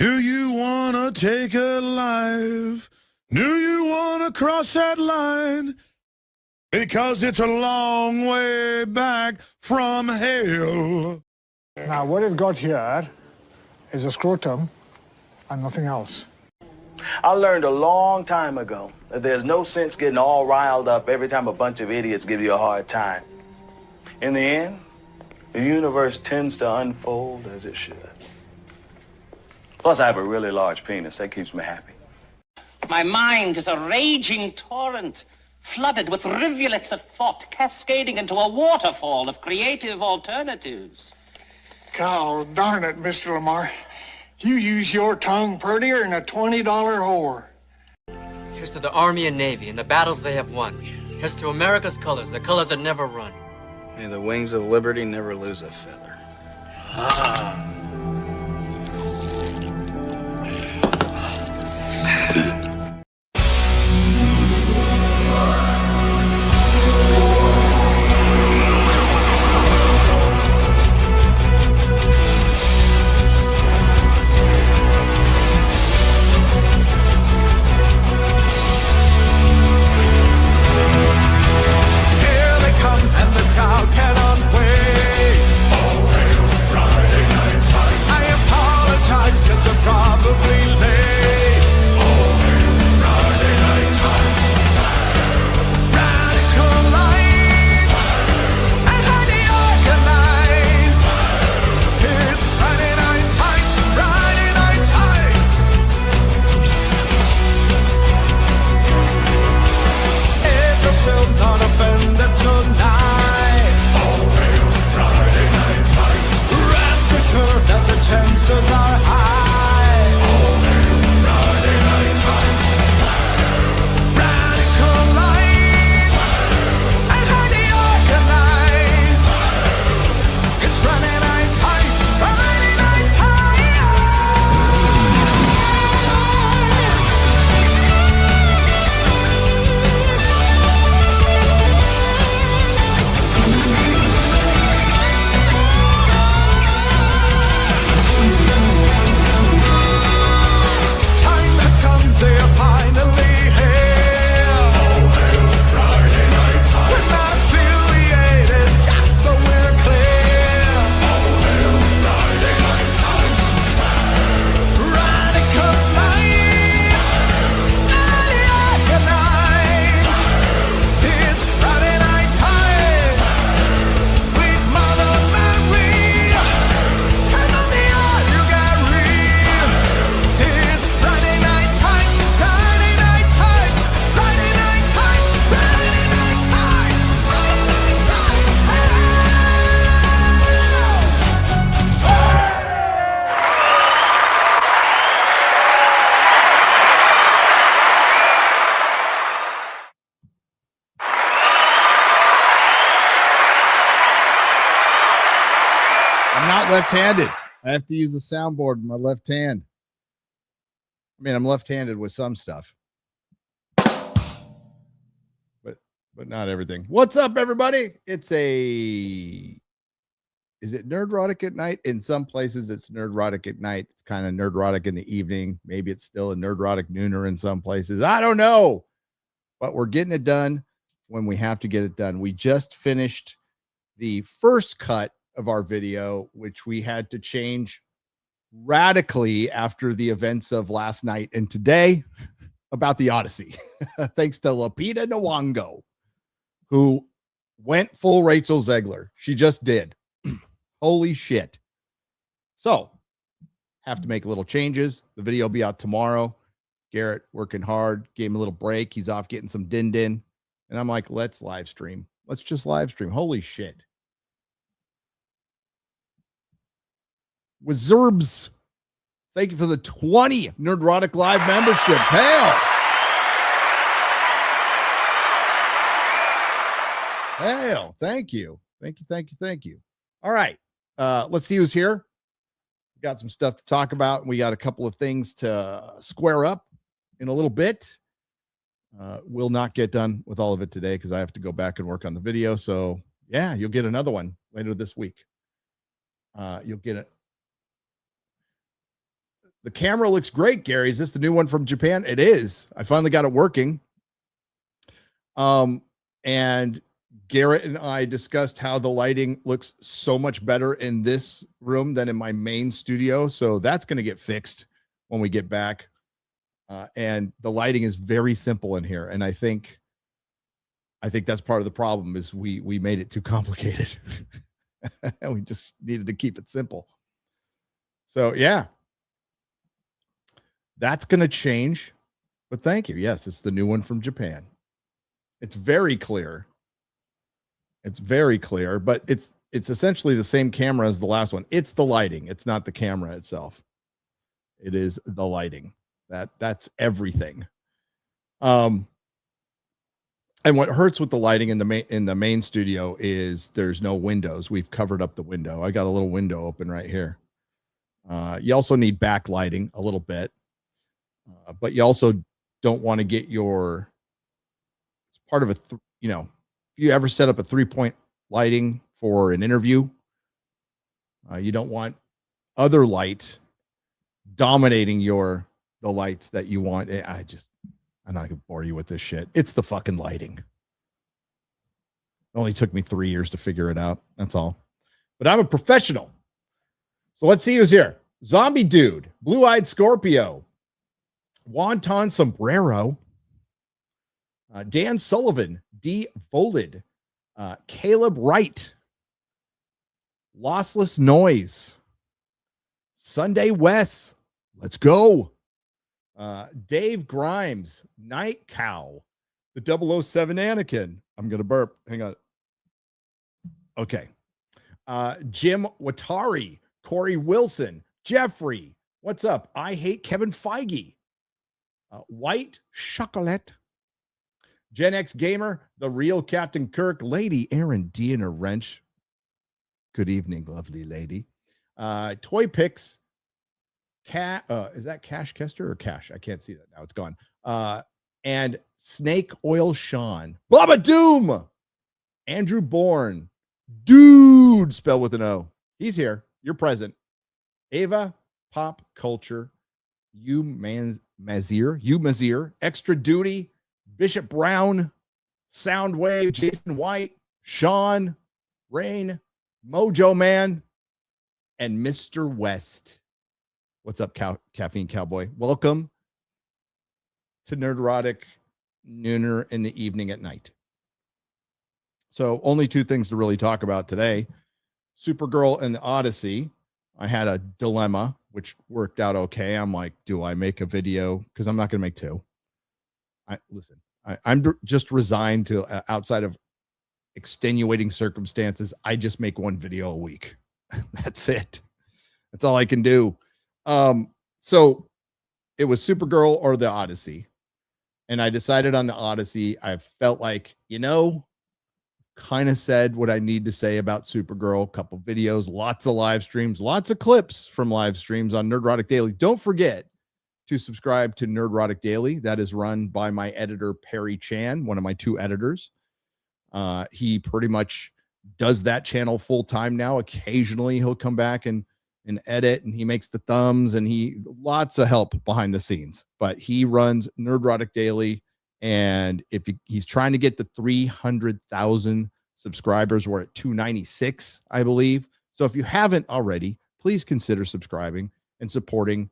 Do you want to take a life? Do you want to cross that line? Because it's a long way back from hell. Now, what you've got here is a scrotum and nothing else. I learned a long time ago that there's no sense getting all riled up every time a bunch of idiots give you a hard time. In the end, the universe tends to unfold as it should. Plus, I have a really large penis. That keeps me happy. My mind is a raging torrent, flooded with rivulets of thought, cascading into a waterfall of creative alternatives. God darn it, Mr. Lamar. You use your tongue prettier than a $20 whore. Here's to the Army and Navy and the battles they have won. Here's to America's colors, the colors that never run. May the wings of liberty never lose a feather. Left-handed. I have to use the soundboard with my left hand. I mean, I'm left-handed with some stuff, but not everything. What's up, everybody? Is it Nerdrotic at night? In some places, it's Nerdrotic at night. It's kind of Nerdrotic in the evening. Maybe it's still a Nerdrotic Nooner in some places. I don't know, but we're getting it done when we have to get it done. We just finished the first cut of our video, which we had to change radically after the events of last night and today about the Odyssey. Thanks to Lupita Nyong'o, who went full Rachel Zegler. She just did. Holy shit. So, have to make little changes. The video will be out tomorrow. Garrett working hard, gave him a little break. He's off getting some din-din. And I'm like, let's live stream. Let's just live stream. Holy shit. Wizards, thank you for the 20 Nerdrotic Live memberships. Hail! Hail! Thank you. Thank you. All right. Let's see who's here. We got some stuff to talk about. We got a couple of things to square up in a little bit. We'll not get done with all of it today because I have to go back and work on the video. So, yeah, you'll get another one later this week. You'll get it. the camera looks great, Gary. Is this the new one from Japan? It is. I finally got it working. And Garrett and I discussed how the lighting looks so much better in this room than in my main studio. So that's going to get fixed when we get back. And the lighting is very simple in here. And I think that's part of the problem is we made it too complicated. And we just needed to keep it simple. So yeah, that's going to change. But thank you. Yes, it's the new one from Japan. It's very clear. It's very clear, but it's essentially the same camera as the last one. It's the lighting. It's not the camera itself. It is the lighting. That's everything. And what hurts with the lighting in the main studio is there's no windows. We've covered up the window. I got a little window open right here. You also need backlighting a little bit, but you also don't want to get it's part of if you ever set up a 3-point lighting for an interview, you don't want other light dominating the lights that you want. I'm not gonna bore you with this shit. It's the fucking lighting. It only took me 3 years to figure it out. That's all. But I'm a professional. So let's see who's here. Zombie Dude, Blue-Eyed Scorpio, Wonton Sombrero, Dan Sullivan, D. Volid, Caleb Wright, Lossless Noise, Sunday Wes, let's go. Dave Grimes, Night Cow, the 007 Anakin. I'm going to burp. Hang on. Okay. Jim Watari, Corey Wilson, Jeffrey. What's up? I hate Kevin Feige. White Chocolate, Gen X Gamer, the real Captain Kirk, Lady Aaron Deanna Wrench. Good evening, lovely lady. Toy Picks. Is that Cash Kester or Cash? I can't see that now. It's gone. And Snake Oil Sean. Baba Doom. Andrew Bourne. Dude, spelled with an O. He's here. You're present. Ava Pop Culture. You Mazir. Extra Duty. Bishop Brown. Soundwave. Jason White. Sean. Rain. Mojo Man. And Mr. West. What's up, Caffeine Cowboy? Welcome to Nerdrotic Nooner in the evening at night. So only two things to really talk about today. Supergirl and the Odyssey. I had a dilemma, which worked out okay. I'm like, do I make a video? Because I'm not going to make two. I'm just resigned to outside of extenuating circumstances. I just make one video a week. That's it. That's all I can do. So it was Supergirl or the Odyssey. And I decided on the Odyssey. I felt like, kind of said what I need to say about Supergirl. A couple videos, lots of live streams, lots of clips from live streams on Nerdrotic Daily. Don't forget to subscribe to Nerdrotic Daily. That is run by my editor, Perry Chan, one of my two editors. He pretty much does that channel full time now. Occasionally he'll come back and edit, and he makes the thumbs, and lots of help behind the scenes, but he runs Nerdrotic Daily. And if he's trying to get the 300,000 subscribers, we're at 296, I believe. So if you haven't already, please consider subscribing and supporting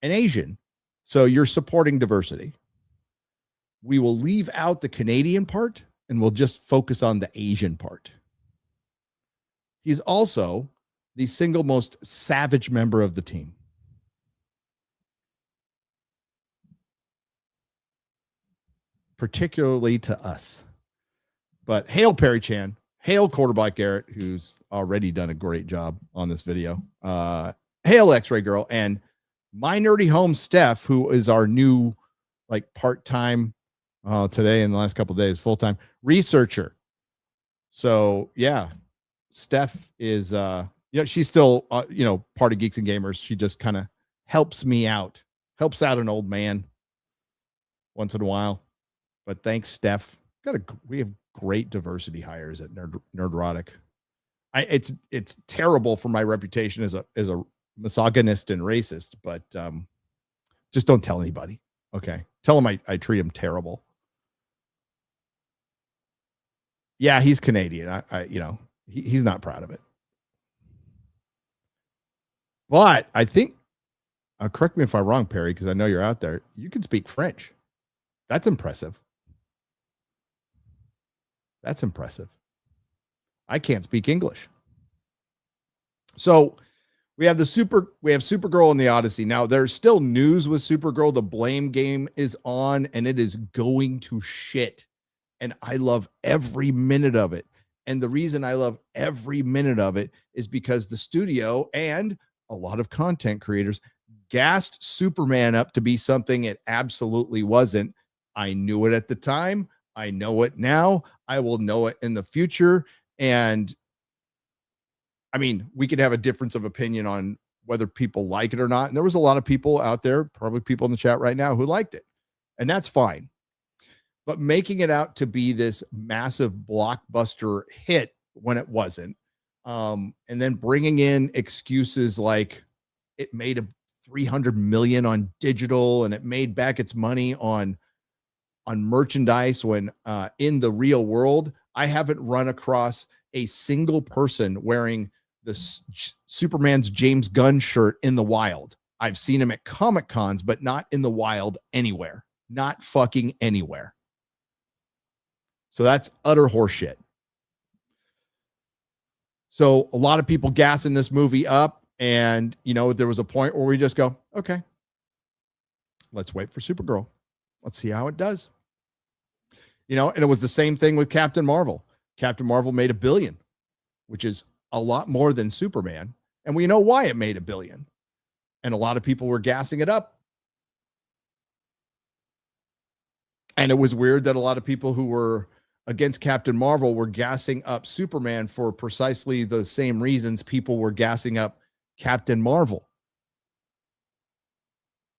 an Asian. So you're supporting diversity. We will leave out the Canadian part and we'll just focus on the Asian part. He's also the single most savage member of the team. Particularly to us. But hail Perry Chan, hail Quarterback Garrett, who's already done a great job on this video. Hail X-Ray Girl, and My Nerdy Home Steph, who is our new part-time today in the last couple of days, full-time researcher. So yeah, Steph is she's still part of Geeks and Gamers. She just kind of helps me out, helps out an old man once in a while. But thanks, Steph. We have great diversity hires at Nerdrotic. It's terrible for my reputation as a misogynist and racist, but just don't tell anybody. Okay. Tell him I treat him terrible. Yeah, he's Canadian. He's not proud of it. But I think, correct me if I'm wrong, Perry, because I know you're out there. You can speak French. That's impressive. That's impressive. I can't speak English. So we have Supergirl in the Odyssey. Now there's still news with Supergirl. The blame game is on and it is going to shit. And I love every minute of it. And the reason I love every minute of it is because the studio and a lot of content creators gassed Superman up to be something it absolutely wasn't. I knew it at the time. I know it now. I will know it in the future. And I mean, we could have a difference of opinion on whether people like it or not. And there was a lot of people out there, probably people in the chat right now, who liked it. And that's fine. But making it out to be this massive blockbuster hit when it wasn't, and then bringing in excuses like it made a 300 million on digital and it made back its money on merchandise, when in the real world, I haven't run across a single person wearing the Superman's James Gunn shirt in the wild. I've seen him at Comic Cons, but not in the wild anywhere. Not fucking anywhere. So that's utter horseshit. So a lot of people gassing this movie up, and there was a point where we just go, okay, let's wait for Supergirl. Let's see how it does. And it was the same thing with Captain Marvel. Captain Marvel made $1 billion, which is a lot more than Superman. And we know why it made $1 billion. And a lot of people were gassing it up. And it was weird that a lot of people who were against Captain Marvel were gassing up Superman for precisely the same reasons people were gassing up Captain Marvel.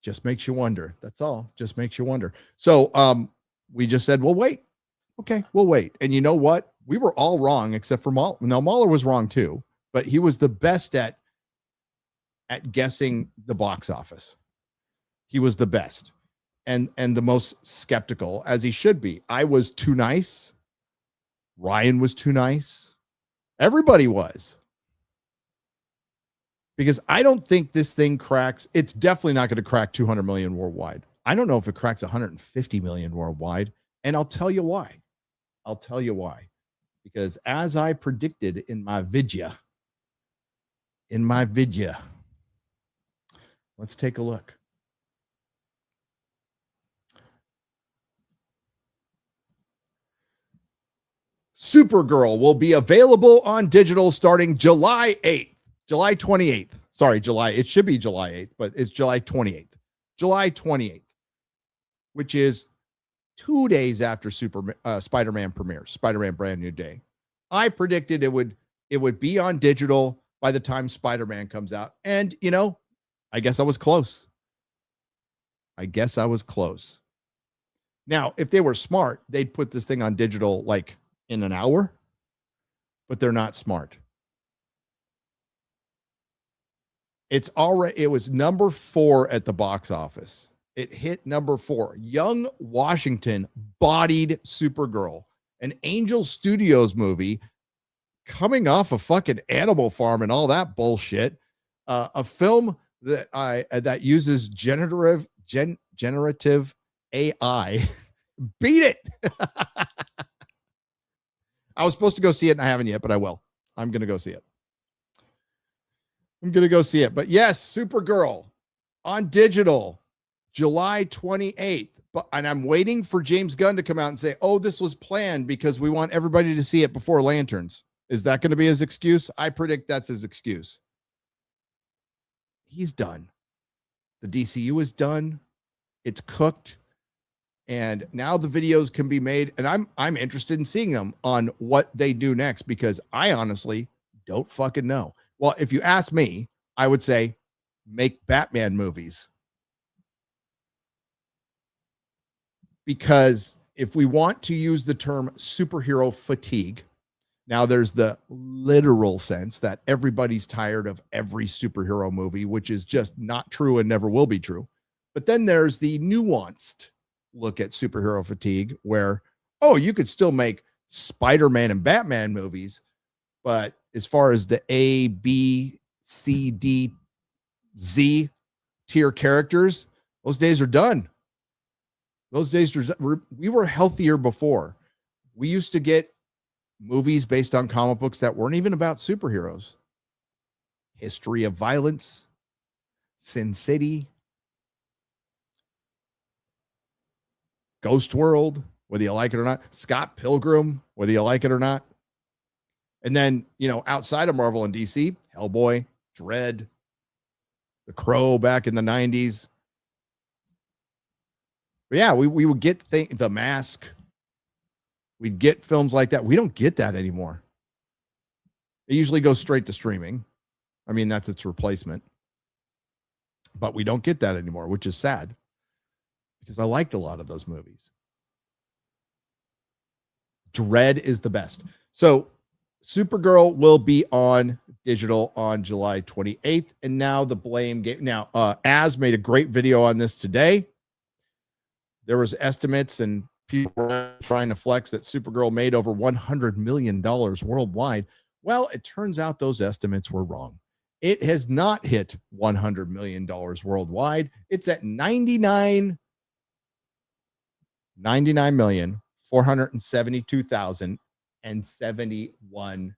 Just makes you wonder. That's all. Just makes you wonder. So we just said, we'll wait. Okay, we'll wait. And you know what? We were all wrong except for Mahler. Now, Mahler was wrong too, but he was the best at guessing the box office. He was the best and the most skeptical, as he should be. I was too nice. Ryan was too nice. Everybody was. Because I don't think this thing cracks. It's definitely not going to crack 200 million worldwide. I don't know if it cracks 150 million worldwide. And I'll tell you why. I'll tell you why. Because as I predicted in my vidya, let's take a look. Supergirl will be available on digital starting July 8th. July 28th. Sorry, July. It should be July 8th, but it's July 28th. July 28th, which is 2 days after Spider-Man premieres, Spider-Man Brand New Day. I predicted it would be on digital by the time Spider-Man comes out. And, I guess I was close. Now, if they were smart, they'd put this thing on digital like in an hour, but they're not smart. It was number 4 at the box office. It hit number 4. Young Washington bodied Supergirl, an Angel Studios movie coming off a fucking Animal Farm and all that bullshit. A film that uses generative AI. Beat it. I was supposed to go see it and I haven't yet, but I will. I'm going to go see it. But yes, Supergirl on digital, July 28th. And I'm waiting for James Gunn to come out and say, oh, this was planned because we want everybody to see it before Lanterns. Is that going to be his excuse? I predict that's his excuse. He's done. The DCU is done. It's cooked. And now the videos can be made. And I'm interested in seeing them on what they do next, because I honestly don't fucking know. Well, if you ask me, I would say make Batman movies. Because if we want to use the term superhero fatigue, Now there's the literal sense that everybody's tired of every superhero movie, which is just not true and never will be true. But then there's the nuanced look at superhero fatigue where, oh, you could still make Spider-Man and Batman movies, but as far as the A, B, C, D, Z tier characters, those days are done. Those days we were healthier before. We used to get movies based on comic books that weren't even about superheroes. History of Violence, Sin City, Ghost World, whether you like it or not, Scott Pilgrim, whether you like it or not. And then, outside of Marvel and DC, Hellboy, Dredd, The Crow back in the 90s. But yeah, we would get The Mask. We'd get films like that. We don't get that anymore. It usually goes straight to streaming. I mean, that's its replacement. But we don't get that anymore, which is sad because I liked a lot of those movies. Dredd is the best. So Supergirl will be on digital on July 28th. And now the blame game. Now, Az made a great video on this today. There was estimates and people were trying to flex that Supergirl made over $100 million worldwide. Well, it turns out those estimates were wrong. It has not hit $100 million worldwide. It's at $99,472,071.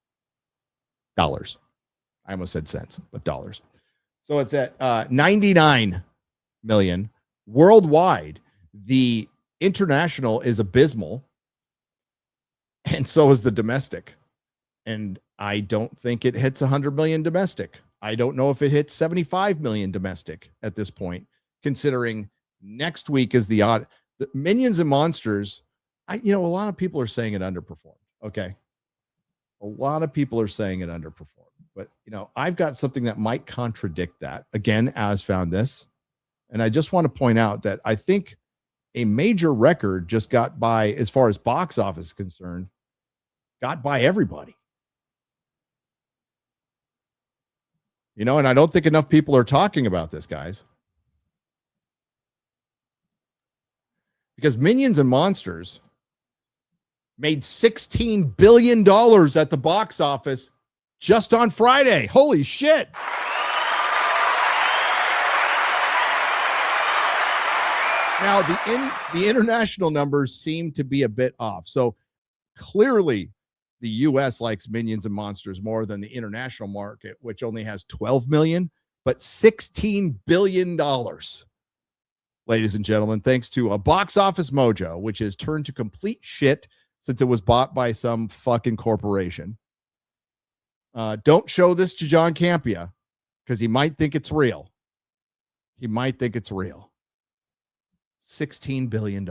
I almost said cents, but dollars. So it's at 99 million worldwide. The international is abysmal, and so is the domestic. And I don't think it hits 100 million domestic. I don't know if it hits 75 million domestic at this point, considering next week is the Minions and Monsters. A lot of people are saying it underperformed. Okay. A lot of people are saying it underperformed, but I've got something that might contradict that. Again, Az found this, and I just want to point out that I think a major record just got by, as far as box office is concerned, got by everybody. And I don't think enough people are talking about this, guys. Because Minions and Monsters made $16 billion at the box office just on Friday. Holy shit. Now, the international numbers seem to be a bit off. So clearly, the U.S. likes Minions and Monsters more than the international market, which only has 12 million, but $16 billion. Ladies and gentlemen, thanks to a Box Office Mojo, which has turned to complete shit since it was bought by some fucking corporation. Don't show this to John Campea because he might think it's real. He might think it's real. $16 billion.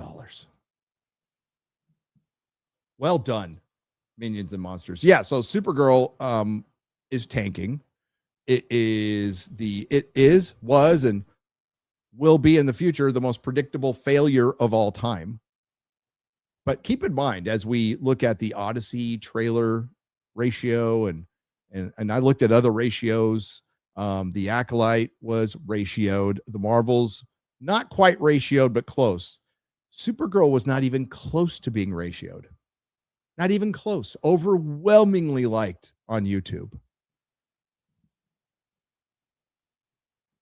Well done, Minions and Monsters. Yeah, so Supergirl is tanking. It was, and will be in the future the most predictable failure of all time. But keep in mind, as we look at the Odyssey trailer ratio, and I looked at other ratios, the Acolyte was ratioed. The Marvels, not quite ratioed, but close. Supergirl was not even close to being ratioed. Not even close. Overwhelmingly liked on YouTube.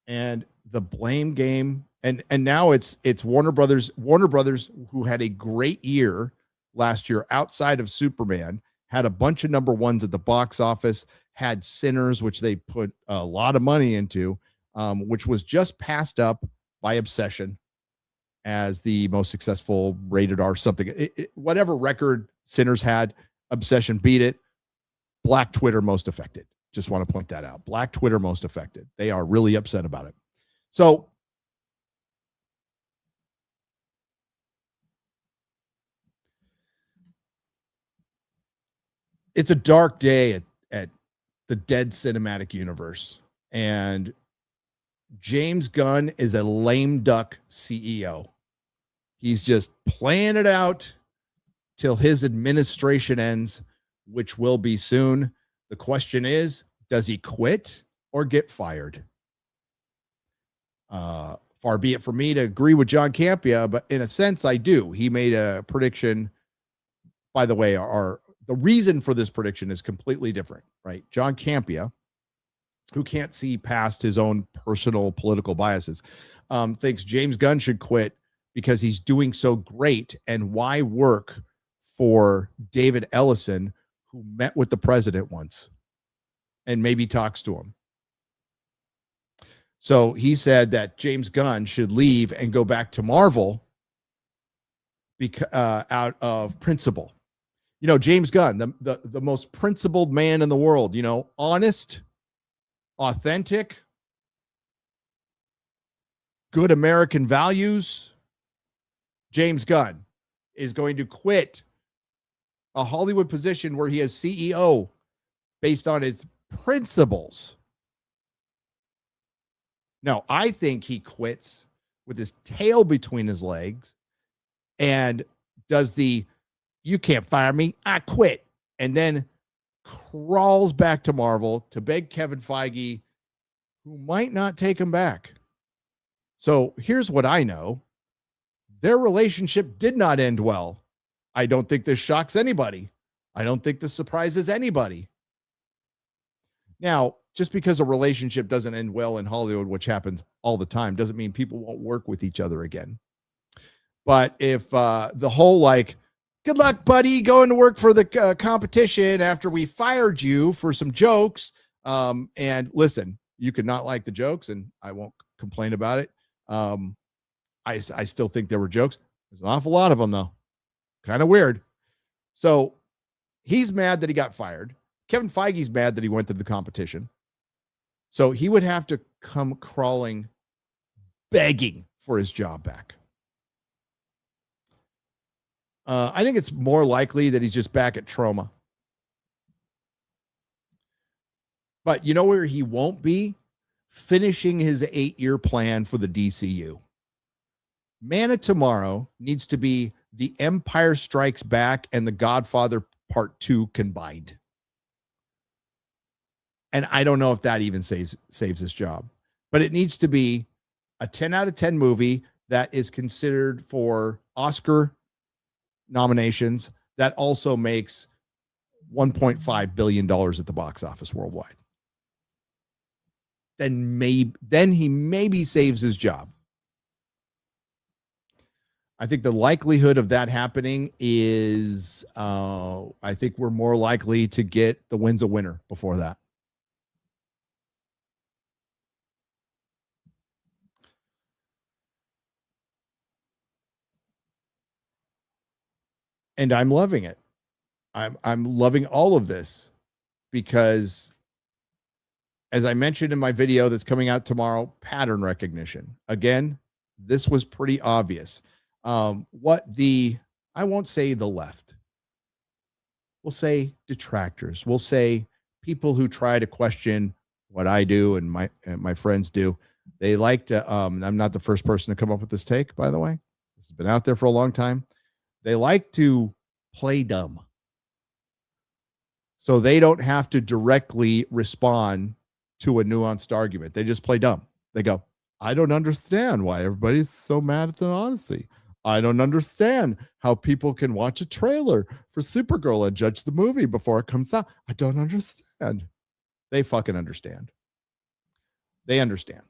And the blame game, and now it's Warner Brothers, who had a great year last year outside of Superman, had a bunch of number ones at the box office, had Sinners, which they put a lot of money into, which was just passed up by Obsession as the most successful rated R something. Whatever record Sinners had, Obsession beat it. Black Twitter most affected. Just want to point that out. Black Twitter most affected. They are really upset about it. So it's a dark day at the dead cinematic universe. And James Gunn is a lame duck CEO. He's just playing it out till his administration ends which will be soon. The question is, does he quit or get fired? Far be it for me to agree with John Campea, but in a sense, I do. He made a prediction. By the way, the reason for this prediction is completely different, right? John Campea, who can't see past his own personal political biases, thinks James Gunn should quit because he's doing so great. And why work for David Ellison, who met with the president once and maybe talks to him? So he said that James Gunn should leave and go back to Marvel out of principle. You know, James Gunn, the most principled man in the world, you know, honest, authentic, good American values. James Gunn is going to quit a Hollywood position where he is CEO based on his principles. No, I think he quits with his tail between his legs and does the "you can't fire me, I quit," and then crawls back to Marvel to beg Kevin Feige, who might not take him back. So here's what I know. Their relationship did not end well. I don't think this shocks anybody. I don't think this surprises anybody. Now, just because a relationship doesn't end well in Hollywood, which happens all the time, doesn't mean people won't work with each other again. But if the whole like, good luck, buddy, going to work for the competition after we fired you for some jokes. And listen, you could not like the jokes, and I won't complain about it. I still think there were jokes. There's an awful lot of them, though. Kind of weird. So he's mad that he got fired. Kevin Feige's mad that he went to the competition. So he would have to come crawling, begging for his job back. I think it's more likely that he's just back at Troma. But you know where he won't be? Finishing his 8-year plan for the DCU. Man of Tomorrow needs to be The Empire Strikes Back and The Godfather Part 2 combined. And I don't know if that even saves his job. But it needs to be a 10 out of 10 movie that is considered for Oscar nominations, that also makes $1.5 billion at the box office worldwide. Then he maybe saves his job. I think the likelihood of that happening is, I think we're more likely to get The Win's a Winner before that. And I'm loving it. I'm loving all of this because, as I mentioned in my video that's coming out tomorrow, pattern recognition. Again, this was pretty obvious. I won't say the left. We'll say detractors. We'll say people who try to question what I do and my friends do. They like to, I'm not the first person to come up with this take, by the way. This has been out there for a long time. They like to play dumb. So they don't have to directly respond to a nuanced argument. They just play dumb. They go, I don't understand why everybody's so mad at the Odyssey. I don't understand how people can watch a trailer for Supergirl and judge the movie before it comes out. I don't understand. They fucking understand. They understand.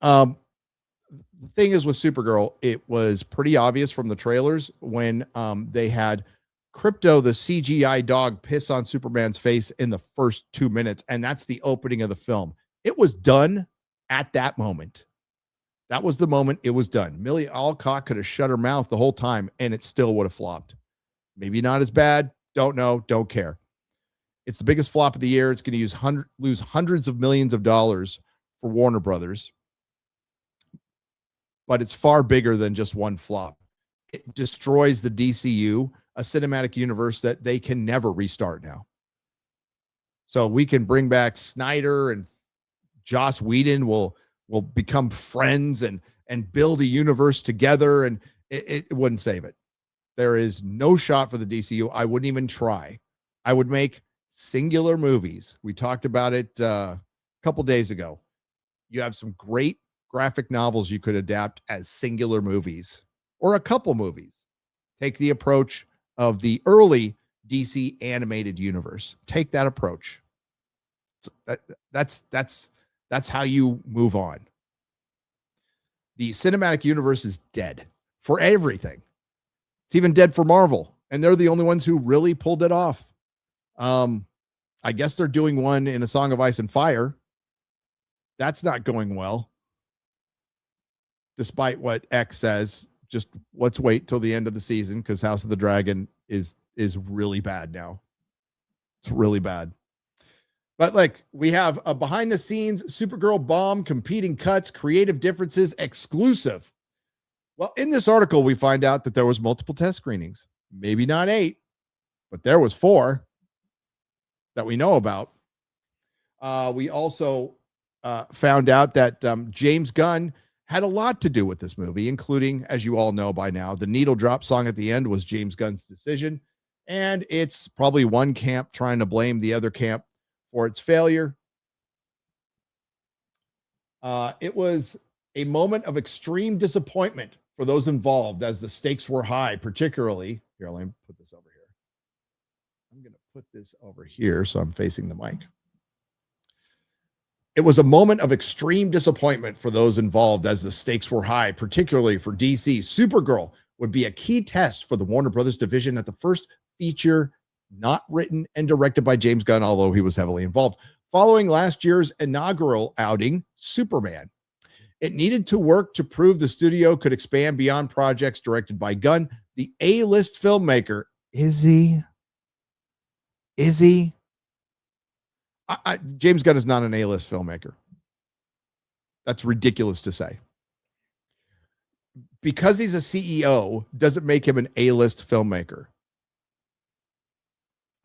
The thing is with Supergirl, it was pretty obvious from the trailers when they had Crypto, the CGI dog, piss on Superman's face in the first 2 minutes, and that's the opening of the film. It was done at that moment. That was the moment it was done. Millie Alcock could have shut her mouth the whole time, and it still would have flopped. Maybe not as bad. Don't know. Don't care. It's the biggest flop of the year. It's going to lose hundreds of millions of dollars for Warner Brothers. But it's far bigger than just one flop. It destroys the DCU, a cinematic universe that they can never restart now. So we can bring back Snyder and Joss Whedon will become friends and build a universe together, and it wouldn't save it. There is no shot for the DCU. I wouldn't even try. I would make singular movies. We talked about it a couple days ago. You have some great graphic novels you could adapt as singular movies or a couple movies. Take the approach of the early DC animated universe. Take that approach. That's how you move on. The cinematic universe is dead for everything. It's even dead for Marvel, and they're the only ones who really pulled it off. I guess they're doing one in A Song of Ice and Fire. That's not going well. Despite what X says, just let's wait till the end of the season because House of the Dragon is really bad now. It's really bad. But like we have a behind the scenes Supergirl bomb, competing cuts, creative differences, exclusive. Well, in this article, we find out that there was multiple test screenings, maybe not 8, but there was 4 that we know about. We also found out that James Gunn had a lot to do with this movie, including, as you all know by now, the needle drop song at the end was James Gunn's decision. And it's probably one camp trying to blame the other camp for its failure. It was a moment of extreme disappointment for those involved as the stakes were high, particularly here. Let me put this over here. I'm going to put this over here so I'm facing the mic. It was a moment of extreme disappointment for those involved as the stakes were high, particularly for DC. Supergirl would be a key test for the Warner Brothers division at the first feature not written and directed by James Gunn, although he was heavily involved. Following last year's inaugural outing, Superman, it needed to work to prove the studio could expand beyond projects directed by Gunn. The A-list filmmaker, is he? James Gunn is not an A-list filmmaker. That's ridiculous to say. Because he's a CEO doesn't make him an A-list filmmaker.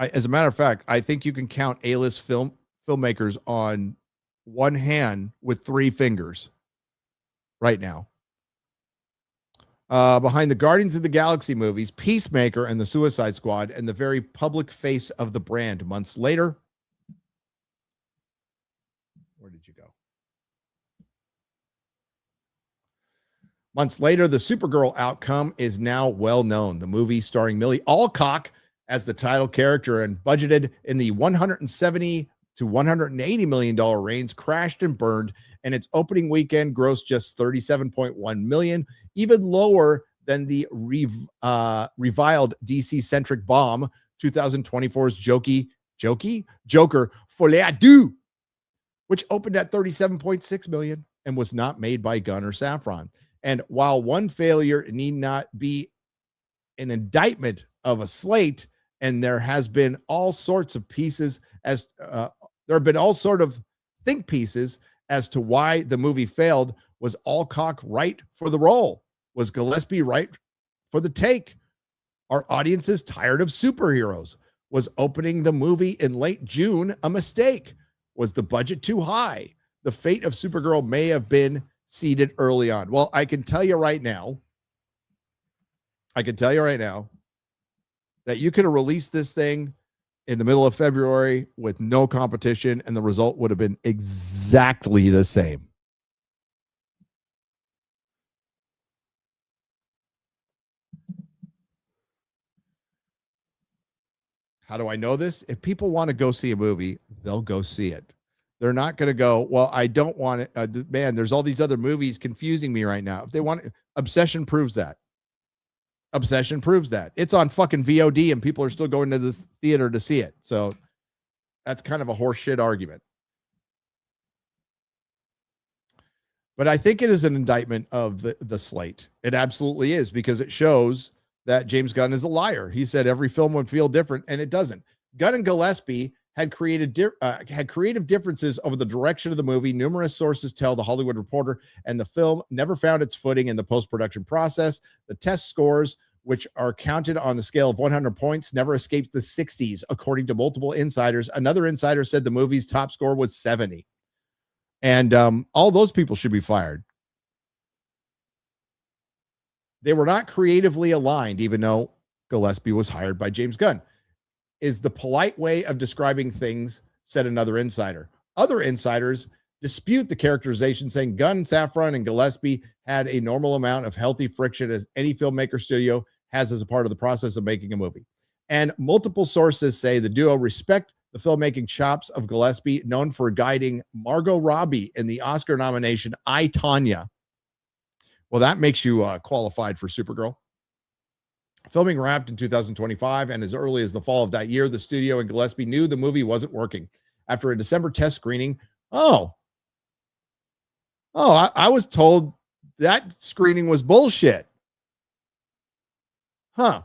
As a matter of fact, I think you can count A-list filmmakers on one hand with 3 fingers right now. Behind the Guardians of the Galaxy movies, Peacemaker and the Suicide Squad, and the very public face of the brand. Months later, where did you go? Months later, the Supergirl outcome is now well known. The movie starring Millie Alcock as the title character and budgeted in the $170 to $180 million range crashed and burned, and its opening weekend grossed just $37.1 million, even lower than the reviled DC-centric bomb 2024's Joker Folie à Deux, which opened at $37.6 million and was not made by Gunn or Safran. And while one failure need not be an indictment of a slate, and there has been all sorts of pieces as there have been all sort of think pieces as to why the movie failed. Was Alcock right for the role? Was Gillespie right for the take? Are audiences tired of superheroes? Was opening the movie in late June a mistake? Was the budget too high? The fate of Supergirl may have been seeded early on. Well, I can tell you right now that you could have released this thing in the middle of February with no competition, and the result would have been exactly the same. How do I know this? If people want to go see a movie, they'll go see it. They're not going to go, well, I don't want it. Man, there's all these other movies confusing me right now. If they want it, Obsession proves that. Obsession proves that. It's on fucking VOD and people are still going to the theater to see it. So that's kind of a horseshit argument. But I think it is an indictment of the slate. It absolutely is, because it shows that James Gunn is a liar. He said every film would feel different, and it doesn't. Gunn and Gillespie had creative differences over the direction of the movie. Numerous sources tell The Hollywood Reporter, and the film never found its footing in the post-production process. The test scores, which are counted on the scale of 100 points, never escaped the 60s, according to multiple insiders. Another insider said the movie's top score was 70. And all those people should be fired. They were not creatively aligned, even though Gillespie was hired by James Gunn. Is the polite way of describing things, said another insider. Other insiders dispute the characterization, saying Gunn, Safran, and Gillespie had a normal amount of healthy friction as any filmmaker studio has as a part of the process of making a movie. And multiple sources say the duo respect the filmmaking chops of Gillespie, known for guiding Margot Robbie in the Oscar nomination, I, Tonya. Well, that makes you qualified for Supergirl. Filming wrapped in 2025, and as early as the fall of that year, the studio and Gillespie knew the movie wasn't working. After a December test screening, I was told that screening was bullshit. The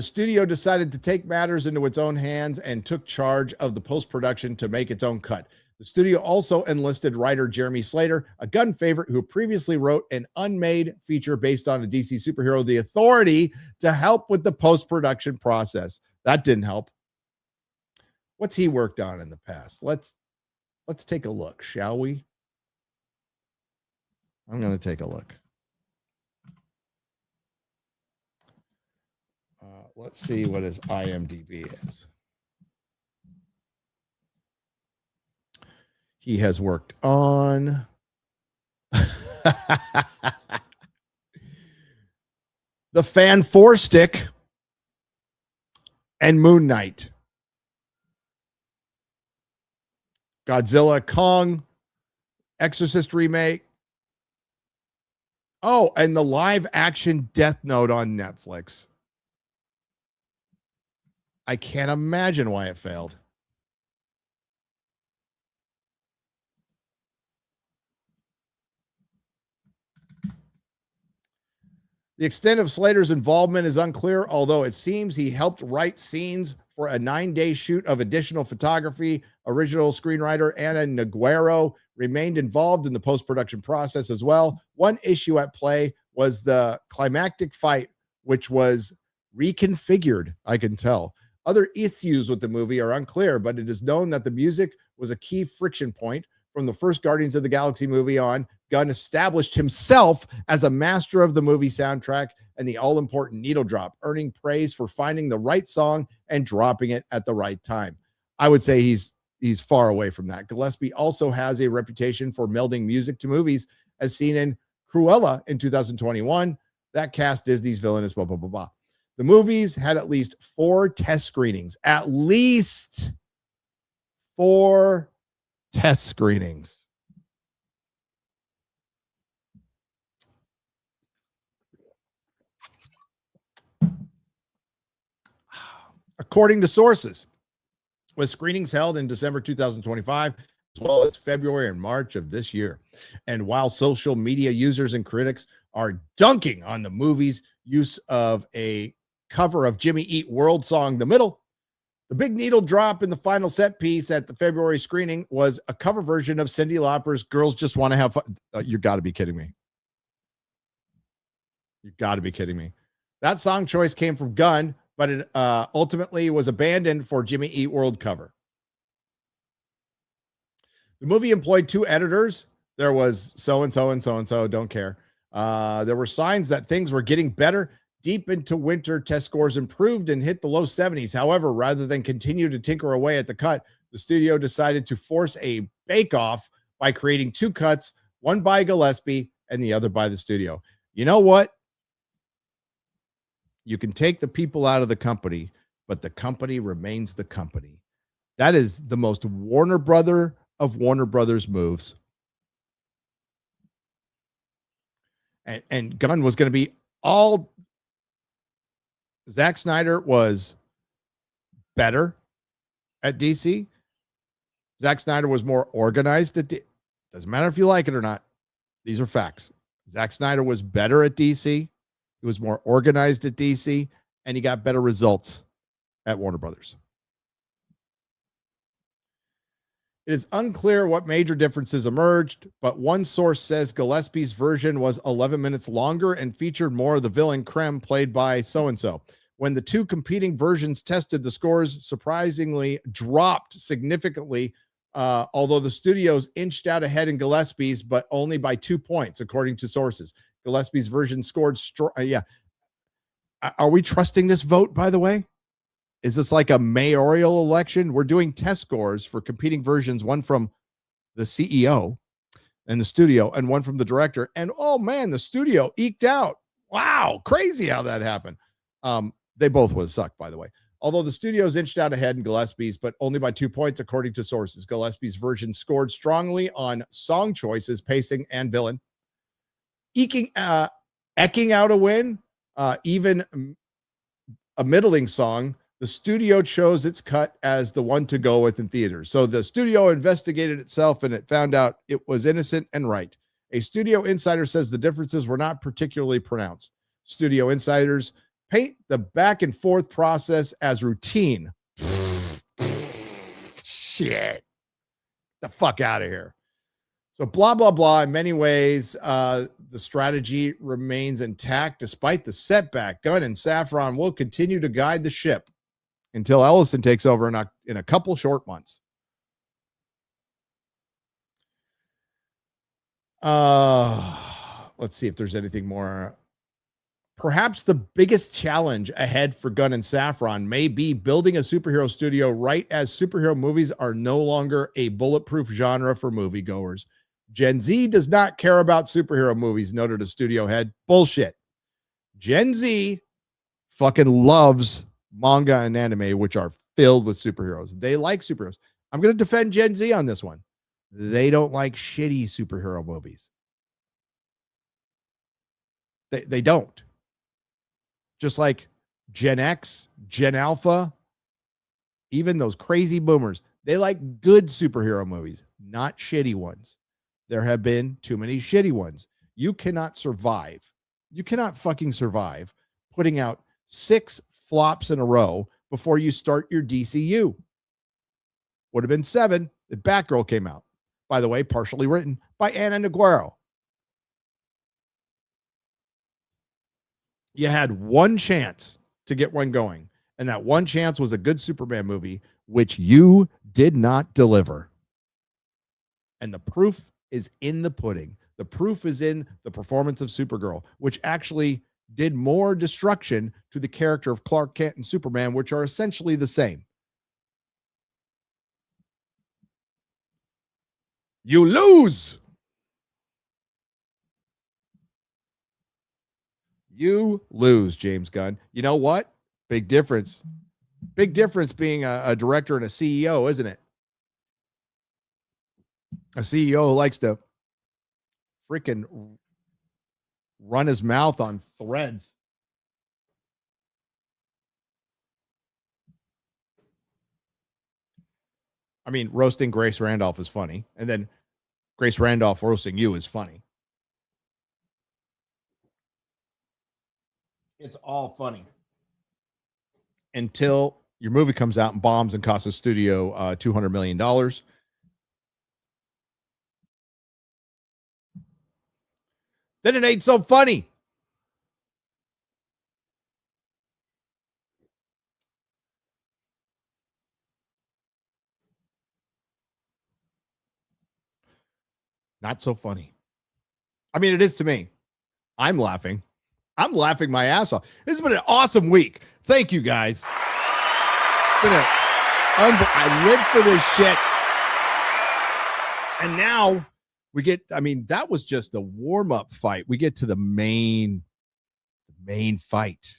studio decided to take matters into its own hands and took charge of the post-production to make its own cut. The studio also enlisted writer Jeremy Slater, a Gunn favorite who previously wrote an unmade feature based on a DC superhero, The Authority, to help with the post-production process. That didn't help. What's he worked on in the past? Let's take a look, shall we? I'm going to take a look. Let's see what his IMDb is. He has worked on The Fan 4 Stick and Moon Knight. Godzilla, Kong, Exorcist remake. Oh, and the live action Death Note on Netflix. I can't imagine why it failed. The extent of Slater's involvement is unclear, although it seems he helped write scenes for a 9-day shoot of additional photography. Original screenwriter Anna Noguero remained involved in the post-production process as well. One issue at play was the climactic fight, which was reconfigured, I can tell. Other issues with the movie are unclear, but it is known that the music was a key friction point. From the first Guardians of the Galaxy movie on, Gunn established himself as a master of the movie soundtrack and the all-important needle drop, earning praise for finding the right song and dropping it at the right time. I would say he's far away from that. Gillespie also has a reputation for melding music to movies, as seen in Cruella in 2021. That cast Disney's villainous, blah, blah, blah, blah. The movies had at least 4 test screenings. At least 4 test screenings. According to sources, with screenings held in December 2025, as well as February and March of this year. And while social media users and critics are dunking on the movie's use of a cover of Jimmy Eat World song, The Middle, the big needle drop in the final set piece at the February screening was a cover version of Cyndi Lauper's Girls Just Want to Have Fun. You got to be kidding me. You got to be kidding me. That song choice came from Gunn, but it ultimately was abandoned for Jimmy Eat World cover. The movie employed 2 editors. There was so-and-so and so-and-so, don't care. There were signs that things were getting better. Deep into winter, test scores improved and hit the low 70s. However, rather than continue to tinker away at the cut, the studio decided to force a bake-off by creating 2 cuts, one by Gillespie and the other by the studio. You know what? You can take the people out of the company, but the company remains the company. That is the most Warner Brother of Warner Brothers moves. And Gunn was going to be all... Zack Snyder was better at DC. Zack Snyder was more organized at doesn't matter if you like it or not. These are facts. Zack Snyder was better at DC. He was more organized at DC, and he got better results at Warner Brothers. It is unclear what major differences emerged, but one source says Gillespie's version was 11 minutes longer and featured more of the villain Krem, played by so-and-so. When the 2 competing versions tested, the scores surprisingly dropped significantly, although the studios inched out ahead in Gillespie's, but only by 2 points, according to sources. Gillespie's version scored Are we trusting this vote, by the way? Is this like a mayoral election? We're doing test scores for competing versions, one from the CEO and the studio and one from the director. And oh man, the studio eked out. Wow, crazy how that happened. They both would have sucked, by the way. Although the studios inched out ahead in Gillespie's, but only by 2 points, according to sources. Gillespie's version scored strongly on song choices, pacing, and villain. Eking out a win, even a middling song. The studio chose its cut as the one to go with in theaters. So the studio investigated itself and it found out it was innocent and right. A studio insider says the differences were not particularly pronounced. Studio insiders paint the back and forth process as routine. Shit. The fuck out of here. So blah, blah, blah. In many ways, the strategy remains intact despite the setback. Gunn and Safran will continue to guide the ship until Ellison takes over in a couple short months. Let's see if there's anything more. Perhaps the biggest challenge ahead for Gunn and Safran may be building a superhero studio right as superhero movies are no longer a bulletproof genre for moviegoers. Gen Z does not care about superhero movies, noted a studio head. Bullshit. Gen Z fucking loves manga and anime, which are filled with superheroes. They like superheroes. I'm going to defend Gen Z on this one. They don't like shitty superhero movies. They don't. Just like Gen X, Gen Alpha, even those crazy boomers, they like good superhero movies, not shitty ones. There have been too many shitty ones. You cannot survive. You cannot fucking survive putting out 6 flops in a row before you start your DCU. Would have been 7 if Batgirl came out. By the way, partially written by Anna Neguero. You had one chance to get one going, and that one chance was a good Superman movie, which you did not deliver. And the proof is in the pudding. The proof is in the performance of Supergirl, which actually did more destruction to the character of Clark Kent and Superman, which are essentially the same. You lose. You lose, James Gunn. You know what? Big difference. Big difference being a director and a CEO, isn't it? A CEO who likes to freaking run his mouth on threads. I mean, roasting Grace Randolph is funny. And then Grace Randolph roasting you is funny. It's all funny. Until your movie comes out and bombs and costs a studio $200 million. Then it ain't so funny. Not so funny. I mean, it is to me. I'm laughing. I'm laughing my ass off. This has been an awesome week. Thank you, guys. I live for this shit. And now we get, I mean, that was just the warm-up fight. We get to the main fight.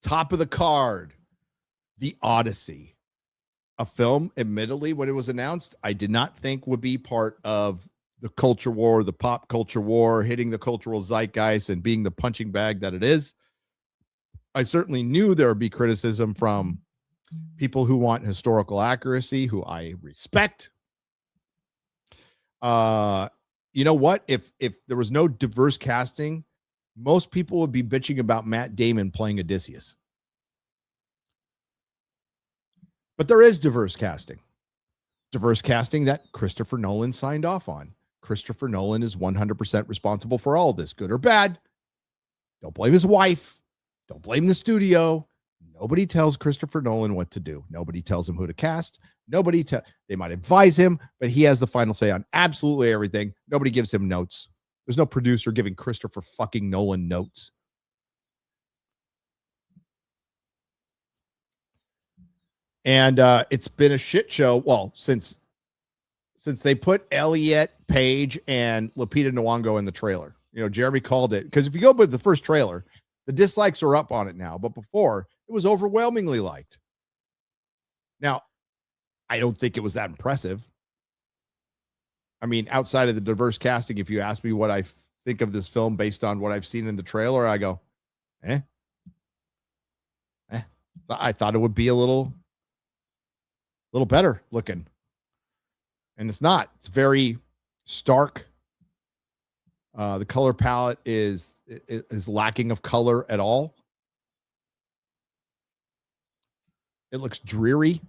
Top of the card, The Odyssey. A film, admittedly, when it was announced, I did not think would be part of the culture war, the pop culture war, hitting the cultural zeitgeist and being the punching bag that it is. I certainly knew there would be criticism from people who want historical accuracy, who I respect. You know what? If there was no diverse casting, most people would be bitching about Matt Damon playing Odysseus. But there is diverse casting. Diverse casting that Christopher Nolan signed off on. Christopher Nolan is 100% responsible for all of this, good or bad. Don't blame his wife. Don't blame the studio. Nobody tells Christopher Nolan what to do. Nobody tells him who to cast. They might advise him, but he has the final say on absolutely everything. Nobody gives him notes. There's no producer giving Christopher fucking Nolan notes. And it's been a shit show. Well, since they put Elliot Page and Lupita Nyong'o in the trailer. You know, Jeremy called it, because if you go with the first trailer, the dislikes are up on it now, but before it was overwhelmingly liked. Now, I don't think it was that impressive. I mean, outside of the diverse casting, if you ask me what I think of this film based on what I've seen in the trailer, I go, I thought it would be a little better looking. And it's not. It's very stark. The color palette is lacking of color at all. It looks dreary.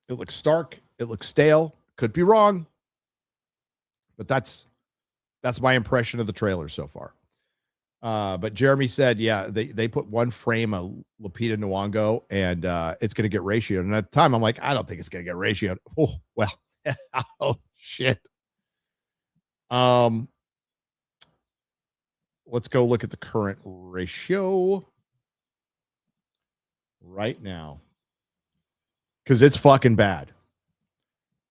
It looks stark. It looks stale. Could be wrong. But that's my impression of the trailer so far. But Jeremy said, yeah, they put one frame of Lupita Nyong'o and it's going to get ratioed. And at the time, I'm like, I don't think it's going to get ratioed. Oh, well, oh, shit. Let's go look at the current ratio right now, because it's fucking bad.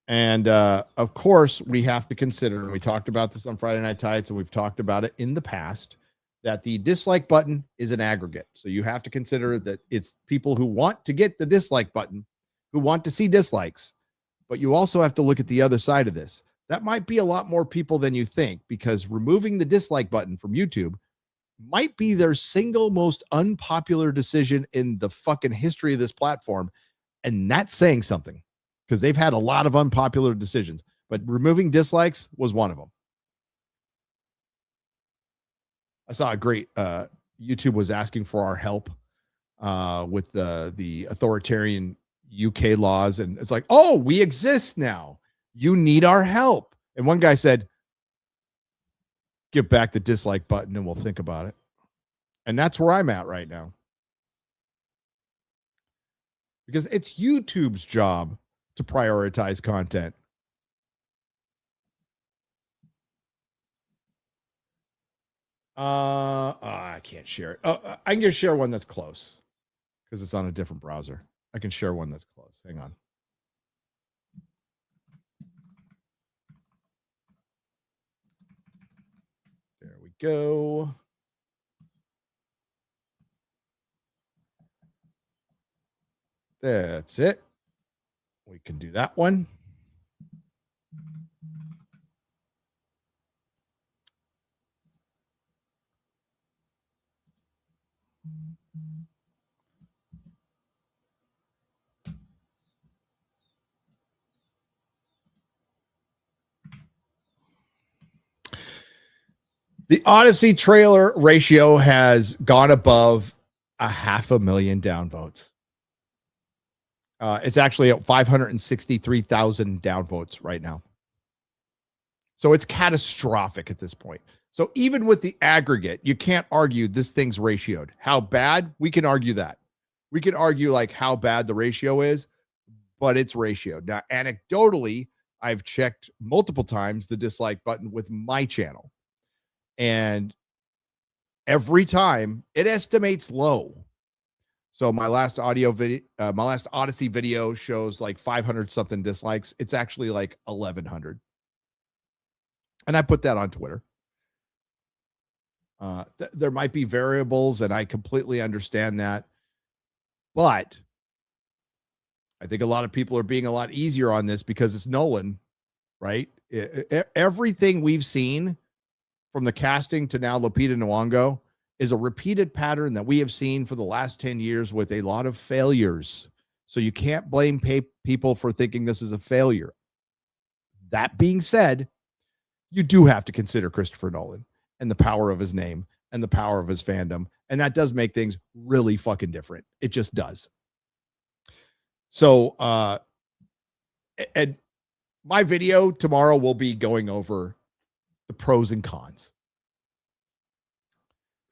And of course, we have to consider, and we talked about this on Friday Night Tights, and we've talked about it in the past, that the dislike button is an aggregate. So you have to consider that it's people who want to get the dislike button, who want to see dislikes. But you also have to look at the other side of this. That might be a lot more people than you think, because removing the dislike button from YouTube might be their single most unpopular decision in the fucking history of this platform. And that's saying something, because they've had a lot of unpopular decisions, but removing dislikes was one of them. I saw a great, YouTube was asking for our help with the authoritarian UK laws. And it's like, oh, we exist now. You need our help. And one guy said, give back the dislike button and we'll think about it. And that's where I'm at right now. Because it's YouTube's job to prioritize content. I can't share it. I can just share one that's close because it's on a different browser. I can share one that's close. Hang on. There we go. That's it. We can do that one. The Odyssey trailer ratio has gone above 500,000 downvotes. It's actually at 563,000 downvotes right now. So it's catastrophic at this point. So even with the aggregate, you can't argue this thing's ratioed. How bad? We can argue that. We can argue like how bad the ratio is, but it's ratioed. Now, anecdotally, I've checked multiple times the dislike button with my channel. And every time it estimates low. So my last my last Odyssey video shows like 500 something dislikes. It's actually like 1,100. And I put that on Twitter. There might be variables, and I completely understand that. But I think a lot of people are being a lot easier on this because it's Nolan, right? Everything we've seen from the casting to now Lupita Nyong'o is a repeated pattern that we have seen for the last 10 years with a lot of failures. So you can't blame people for thinking this is a failure. That being said, you do have to consider Christopher Nolan and the power of his name and the power of his fandom. And that does make things really fucking different. It just does. So, and my video tomorrow will be going over the pros and cons.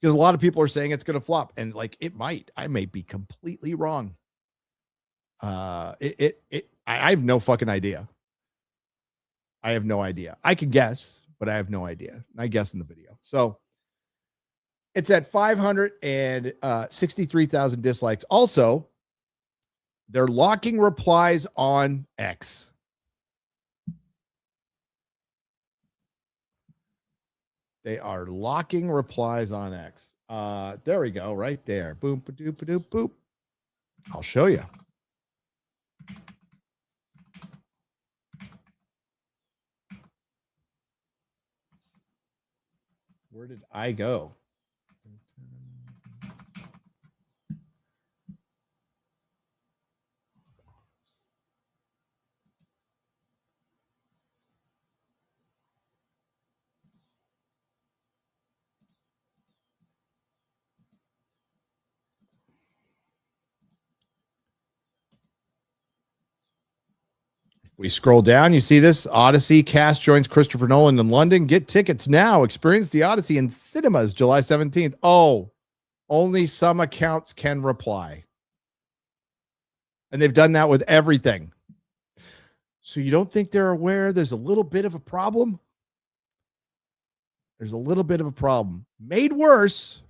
Because a lot of people are saying it's going to flop, and like it might. I may be completely wrong. I have no fucking idea. I have no idea. I could guess, but I have no idea. I guess in the video. So it's at 563,000 dislikes. Also, they're locking replies on X. They are locking replies on X. There we go, right there. Boom, ba-doop, ba-doop, boop. I'll show you. Where did I go? We scroll down. You see this? Odyssey cast joins Christopher Nolan in London. Get tickets now. Experience the Odyssey in cinemas July 17th. Oh, only some accounts can reply. And they've done that with everything. So you don't think they're aware there's a little bit of a problem? There's a little bit of a problem. Made worse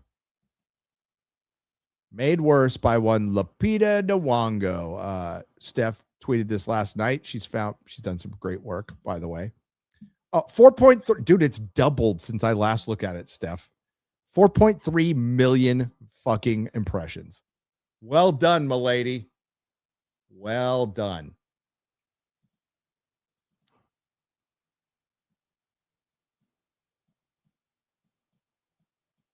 by one Lupita Nyong'o. Steph tweeted this last night. She's done some great work, by the way. 4.3, dude, it's doubled since I last looked at it, Steph. 4.3 million fucking impressions. Well done, milady. Well done.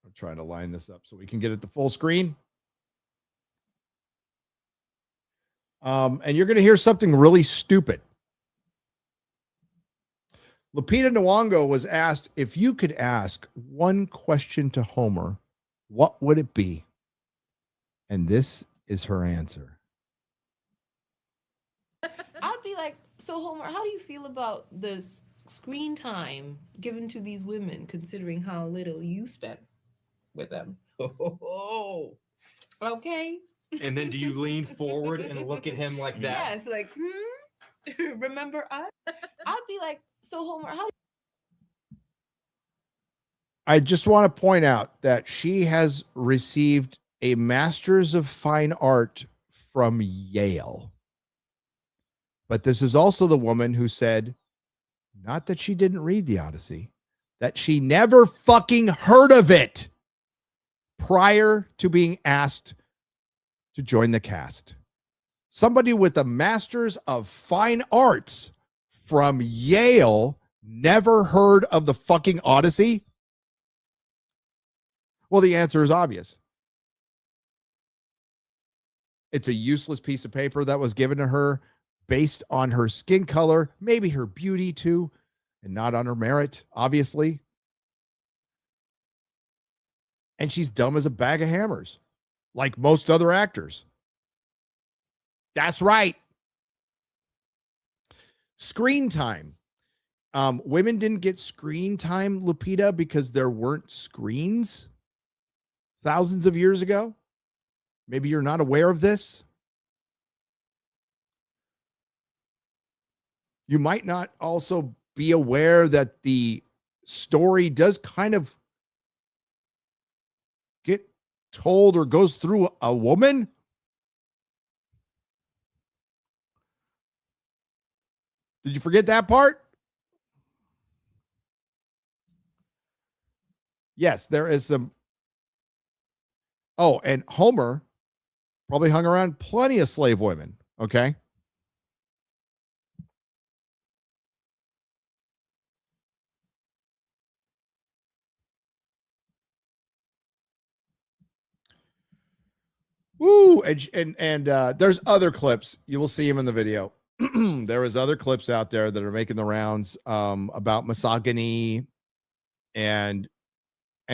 I'm trying to line this up so we can get it to full screen. And you're going to hear something really stupid. Lupita Nyong'o was asked, if you could ask one question to Homer, what would it be? And this is her answer. I'd be like, so Homer, how do you feel about the screen time given to these women, considering how little you spent with them? Oh, okay. And then do you lean forward and look at him like that? Yes, like, remember us? I'd be like, so Homer, how? I just want to point out that she has received a Master's of Fine Art from Yale. But this is also the woman who said, not that she didn't read the Odyssey, that she never fucking heard of it prior to being asked to join the cast. Somebody with a Master's of Fine Arts from Yale never heard of the fucking Odyssey? Well, the answer is obvious. It's a useless piece of paper that was given to her based on her skin color, maybe her beauty too, and not on her merit, obviously. And she's dumb as a bag of hammers, like most other actors. That's right. Screen time. Women didn't get screen time, Lupita, because there weren't screens thousands of years ago. Maybe you're not aware of this. You might not also be aware that the story does kind of get told or goes through a woman. Did you forget that part? Yes, there is some. Oh, and Homer probably hung around plenty of slave women. Okay. Woo! And there's other clips. You will see him in the video. There is other clips out there that are making the rounds about misogyny and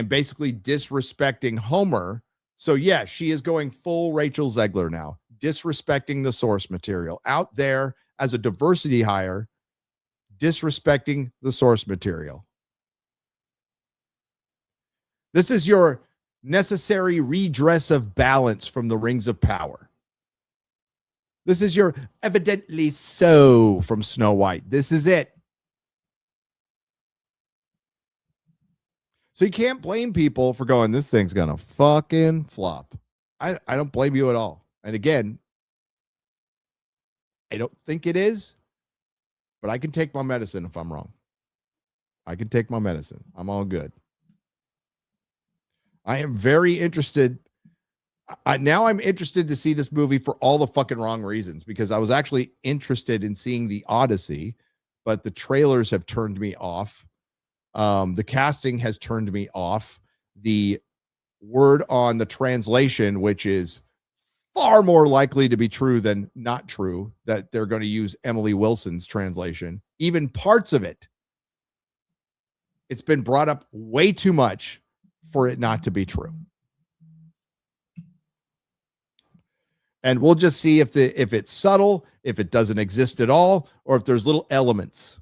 basically disrespecting Homer. So yeah, she is going full Rachel Zegler now, disrespecting the source material out there as a diversity hire, disrespecting the source material. This is your necessary redress of balance from the Rings of Power. This is your evidently so from Snow White. This is it. So you can't blame people for going, this thing's going to fucking flop. I don't blame you at all. And again, I don't think it is, but I can take my medicine if I'm wrong. I can take my medicine. I'm all good. I am very interested. Now I'm interested to see this movie for all the fucking wrong reasons, because I was actually interested in seeing the Odyssey, but the trailers have turned me off. The casting has turned me off. The word on the translation, which is far more likely to be true than not true, that they're going to use Emily Wilson's translation, even parts of it. It's been brought up way too much for it not to be true. And we'll just see if it's subtle, if it doesn't exist at all, or if there's little elements.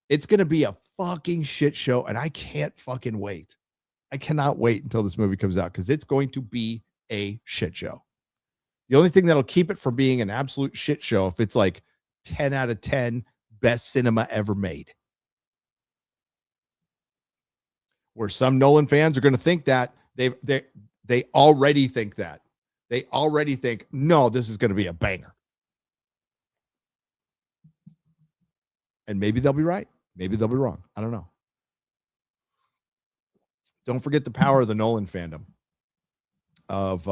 It's going to be a fucking shit show, and I can't fucking wait. I cannot wait until this movie comes out, because it's going to be a shit show. The only thing that'll keep it from being an absolute shit show if it's like 10 out of 10 best cinema ever made. Where some Nolan fans are going to think that they already think that. They already think, no, this is going to be a banger. And maybe they'll be right. Maybe they'll be wrong. I don't know. Don't forget the power of the Nolan fandom of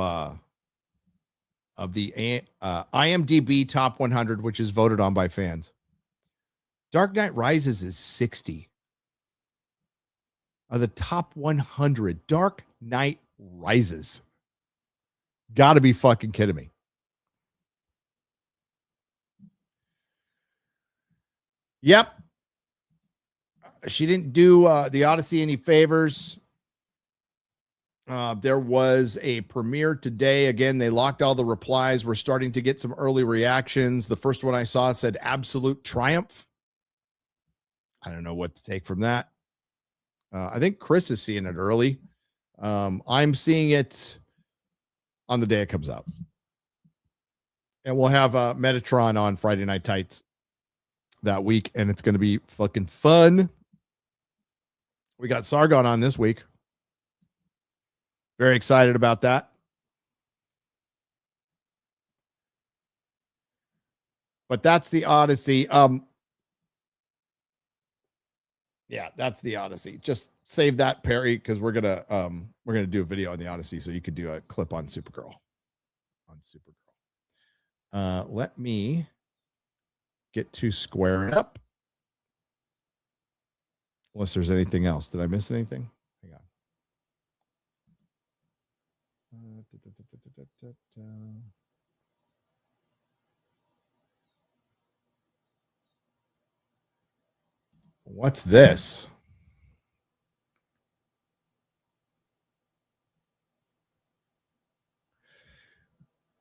the IMDb top 100, which is voted on by fans. Dark Knight Rises is 60. Of the top 100, Dark Knight Rises. Got to be fucking kidding me. Yep. She didn't do the Odyssey any favors. There was a premiere today. Again, they locked all the replies. We're starting to get some early reactions. The first one I saw said absolute triumph. I don't know what to take from that. I think Chris is seeing it early. I'm seeing it on the day it comes out. And we'll have Metatron on Friday Night Tights that week, and it's going to be fucking fun. We got Sargon on this week. Very excited about that. But that's the Odyssey. Yeah, that's the Odyssey. Just save that, Perry, because we're gonna do a video on the Odyssey, so you could do a clip on Supergirl. Let me get to square it up. Unless there's anything else. Did I miss anything? Hang on. What's this?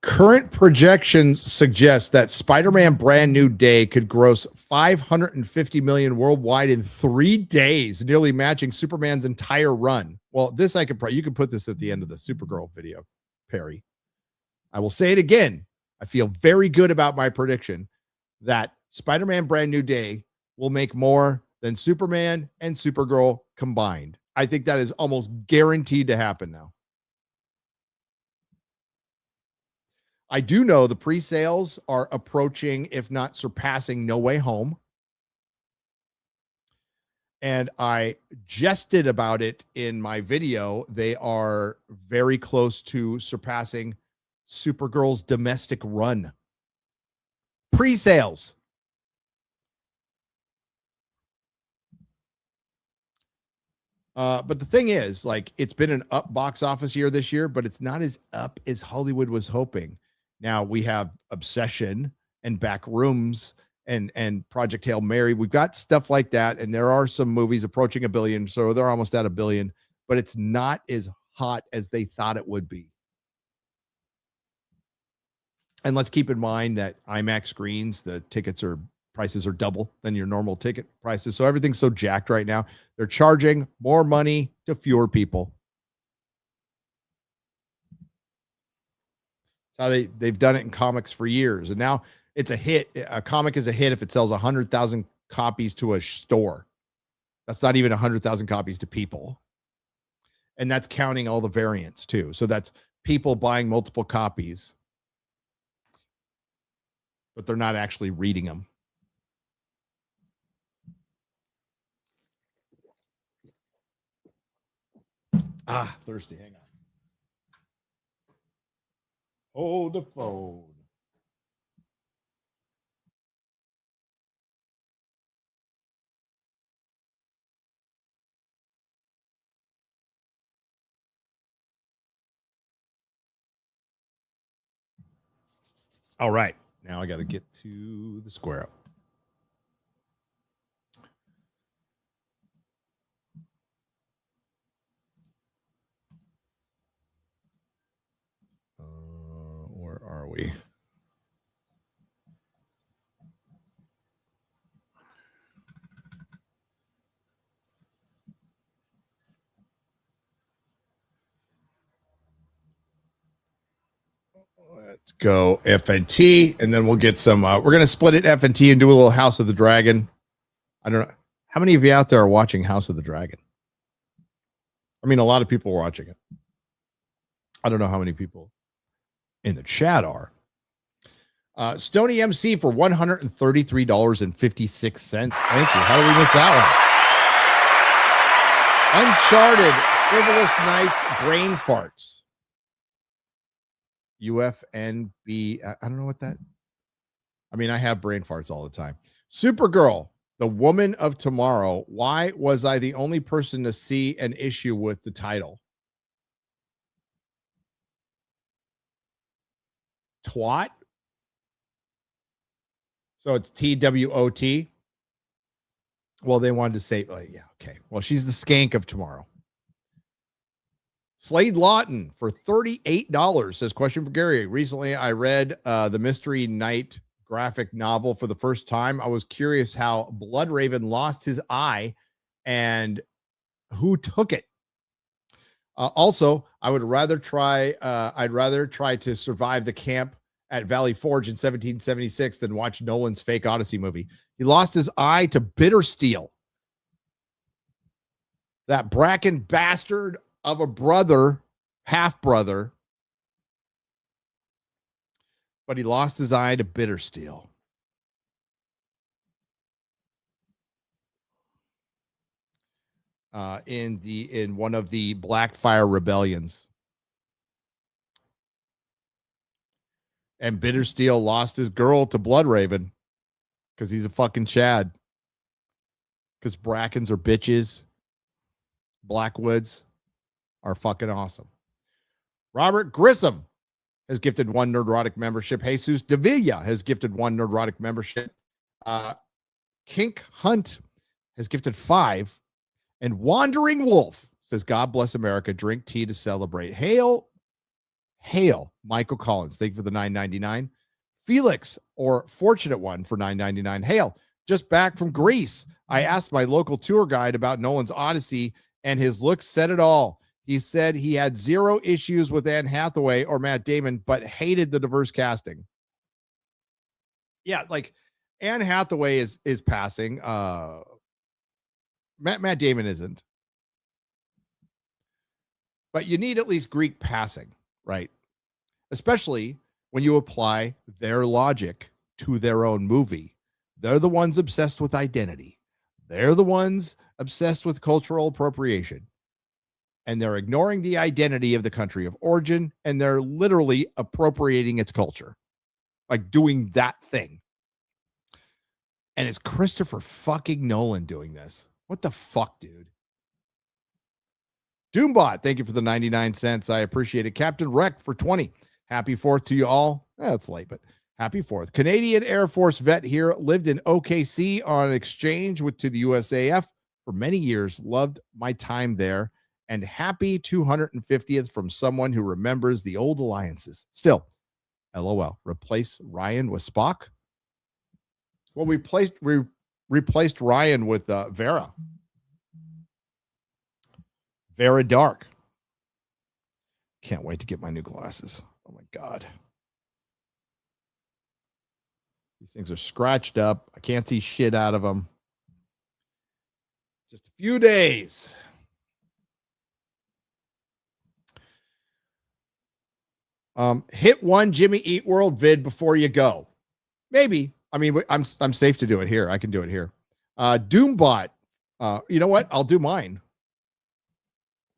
Current projections suggest that Spider-Man Brand New Day could gross $550 million worldwide in 3 days, nearly matching Superman's entire run. Well, this I could you could put this at the end of the Supergirl video, Perry. I will say it again. I feel very good about my prediction that Spider-Man Brand New Day will make more than Superman and Supergirl combined. I think that is almost guaranteed to happen now. I do know the pre-sales are approaching, if not surpassing, No Way Home. And I jested about it in my video. They are very close to surpassing Supergirl's domestic run. Pre-sales. But the thing is, like, it's been an up box office year this year, but it's not as up as Hollywood was hoping. Now we have Obsession and Back Rooms and Project Hail Mary. We've got stuff like that, and there are some movies approaching $1 billion, so they're almost at $1 billion, but it's not as hot as they thought it would be. And let's keep in mind that IMAX screens, the prices are double than your normal ticket prices. So everything's so jacked right now. They're charging more money to fewer people. That's how they've done it in comics for years. And now it's a hit. A comic is a hit if it sells 100,000 copies to a store. That's not even 100,000 copies to people. And that's counting all the variants too. So that's people buying multiple copies, but they're not actually reading them. Thirsty. Hang on. Hold the phone. All right. Now I got to get to the square up. Where are we? Let's go FNT, and then we'll get some. We're going to split it FNT and do a little House of the Dragon. I don't know. How many of you out there are watching House of the Dragon? I mean, a lot of people are watching it. I don't know how many people in the chat are. Stony MC for $133.56. Thank you. How did we miss that one? Uncharted, Frivolous Nights, Brain Farts. UFNB. I don't know what that. I mean, I have brain farts all the time. Supergirl, the Woman of Tomorrow. Why was I the only person to see an issue with the title? Twat. So it's TWOT. Well, they wanted to say, oh, yeah, okay. Well, she's the skank of tomorrow. Slade Lawton for $38 says, question for Gary. Recently, I read the Mystery Night graphic novel for the first time. I was curious how Bloodraven lost his eye and who took it. Also, I'd rather try to survive the camp at Valley Forge in 1776 than watch Nolan's fake Odyssey movie. He lost his eye to bitter steel. That Bracken bastard of a brother, half brother, but he lost his eye to bitter steel. In one of the Blackfire rebellions. And Bittersteel lost his girl to Bloodraven because he's a fucking Chad. Because Brackens are bitches. Blackwoods are fucking awesome. Robert Grissom has gifted 1 Nerdrotic membership. Jesus Davila has gifted 1 Nerdrotic membership. Kink Hunt has gifted 5. And Wandering Wolf says, God bless America. Drink tea to celebrate. Hail, Michael Collins. Thank you for the $9.99. Felix, or Fortunate One, for $9.99. Hail, just back from Greece. I asked my local tour guide about Nolan's Odyssey, and his looks said it all. He said he had 0 issues with Anne Hathaway or Matt Damon, but hated the diverse casting. Yeah, like Anne Hathaway is passing. Matt Damon isn't. But you need at least Greek passing, right? Especially when you apply their logic to their own movie. They're the ones obsessed with identity. They're the ones obsessed with cultural appropriation. And they're ignoring the identity of the country of origin, and they're literally appropriating its culture. Like doing that thing. And it's Christopher fucking Nolan doing this. What the fuck, dude? Doombot, thank you for the 99 cents. I appreciate it. Captain Wreck for 20. Happy 4th to you all. It's late, but happy 4th. Canadian Air Force vet here. Lived in OKC on exchange to the USAF for many years. Loved my time there. And happy 250th from someone who remembers the old alliances. Still, LOL. Replace Ryan with Spock? Well, we replaced Ryan with Vera. Vera Dark. Can't wait to get my new glasses. Oh my God. These things are scratched up. I can't see shit out of them. Just a few days. Hit one Jimmy Eat World vid before you go. Maybe. I mean, I'm safe to do it here. I can do it here. Doombot. You know what? I'll do mine.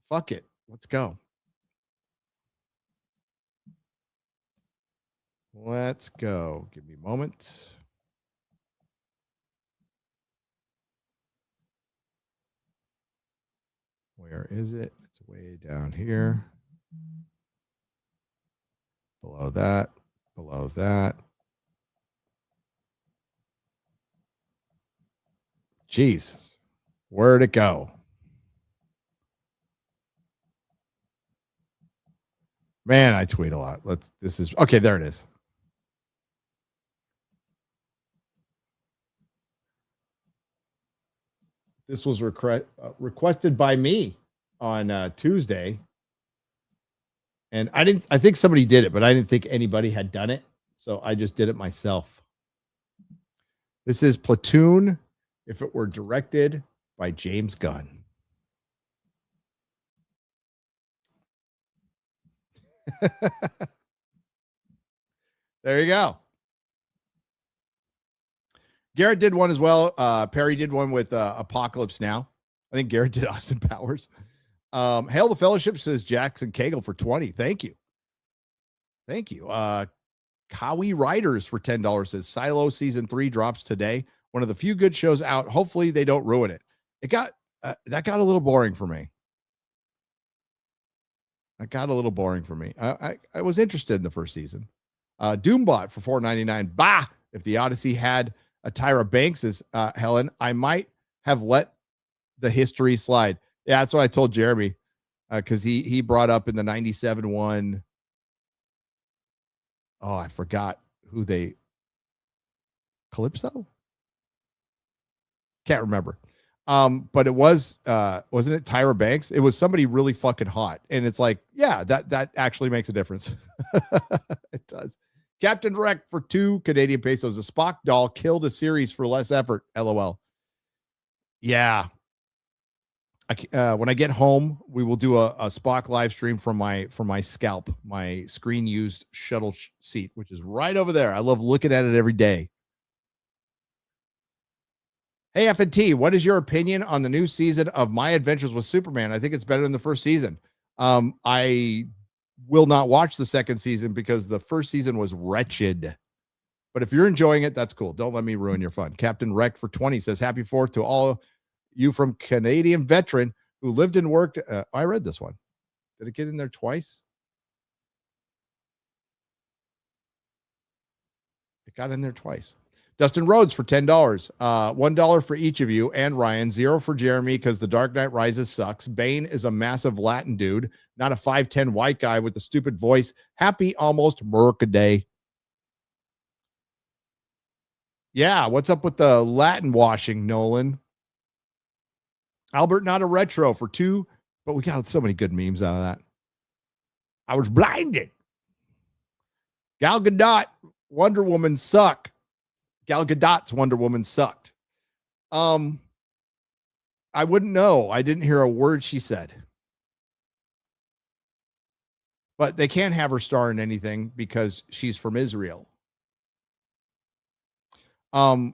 Fuck it. Let's go. Let's go. Give me a moment. Where is it? It's way down here. Below that. Below that. Jesus. Where'd it go? Man, I tweet a lot. This is okay. There it is. This was requested by me on Tuesday. And I think somebody did it, but I didn't think anybody had done it. So I just did it myself. This is Platoon if it were directed by James Gunn. There you go. Garrett did one as well. Perry did one with Apocalypse Now. I think Garrett did Austin Powers. Hail the Fellowship, says Jackson Cagle for 20. Thank you. Thank you. Kawi Riders for $10 says Silo season 3 drops today. One of the few good shows out. Hopefully they don't ruin it. That got a little boring for me. I was interested in the first season. Doombot for $4.99. Bah! If the Odyssey had a Tyra Banks, Helen, I might have let the history slide. Yeah, that's what I told Jeremy, because he brought up in the 97 one. Oh, I forgot who they. Calypso? Can't remember. But it was wasn't it Tyra Banks? It was somebody really fucking hot. And it's like, yeah, that actually makes a difference. It does. Captain Wreck for 2 Canadian pesos. The Spock doll killed a series for less effort. LOL. Yeah. When I get home, we will do a Spock live stream from my scalp, my screen used shuttle seat, which is right over there. I love looking at it every day. Hey, FNT, what is your opinion on the new season of My Adventures with Superman? I think it's better than the first season. I will not watch the second season because the first season was wretched. But if you're enjoying it, that's cool. Don't let me ruin your fun. Captain Wreck for 20 says, happy 4th to all you from Canadian veteran who lived and worked. I read this one. Did it get in there twice? It got in there twice. Dustin Rhodes for $10. $1 for each of you and Ryan. 0 for Jeremy because The Dark Knight Rises sucks. Bane is a massive Latin dude, not a 5'10" white guy with a stupid voice. Happy almost Mercaday. Yeah, what's up with the Latin washing, Nolan? Albert, not a retro for 2, but we got so many good memes out of that. I was blinded. Gal Gadot, Wonder Woman suck. Gal Gadot's Wonder Woman sucked. I wouldn't know. I didn't hear a word she said. But they can't have her star in anything because she's from Israel. I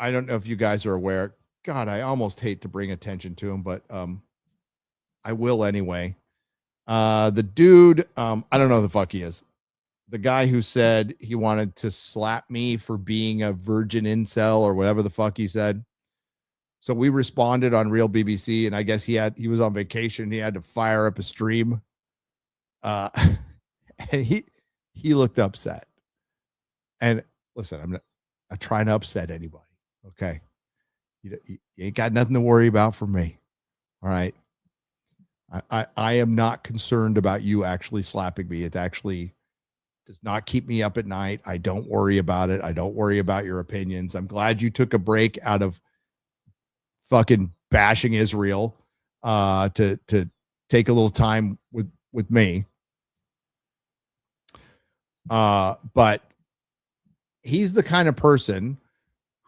don't know if you guys are aware. God, I almost hate to bring attention to him, but I will anyway. The dude, I don't know who the fuck he is. The guy who said he wanted to slap me for being a virgin incel or whatever the fuck he said. So we responded on Real BBC, and I guess he was on vacation. He had to fire up a stream. And he looked upset. And listen, I'm not trying to upset anybody. Okay. You ain't got nothing to worry about from me. All right. I am not concerned about you actually slapping me. It actually does not keep me up at night. I don't worry about it. I don't worry about your opinions. I'm glad you took a break out of fucking bashing Israel to take a little time with me. But he's the kind of person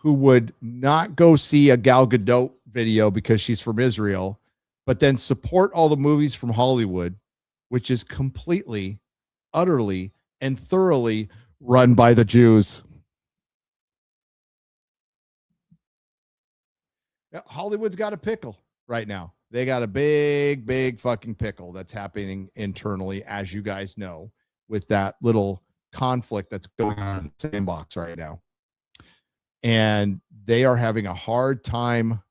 who would not go see a Gal Gadot video because she's from Israel, but then support all the movies from Hollywood, which is completely utterly and thoroughly run by the Jews. Yeah, Hollywood's got a pickle right now. They got a big, big fucking pickle that's happening internally, as you guys know, with that little conflict that's going on in the sandbox right now. And they are having a hard time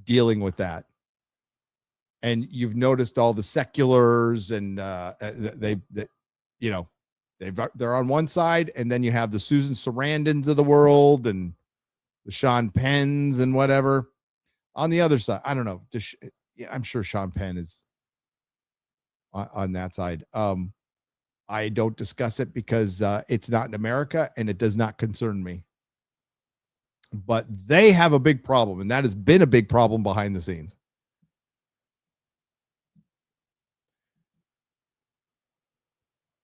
dealing with that. And you've noticed all the seculars and they're on one side, and then you have the Susan Sarandons of the world and the Sean Penns and whatever on the other side. I don't know. I'm sure Sean Penn is on that side. I don't discuss it because it's not in America and it does not concern me. But they have a big problem, and that has been a big problem behind the scenes.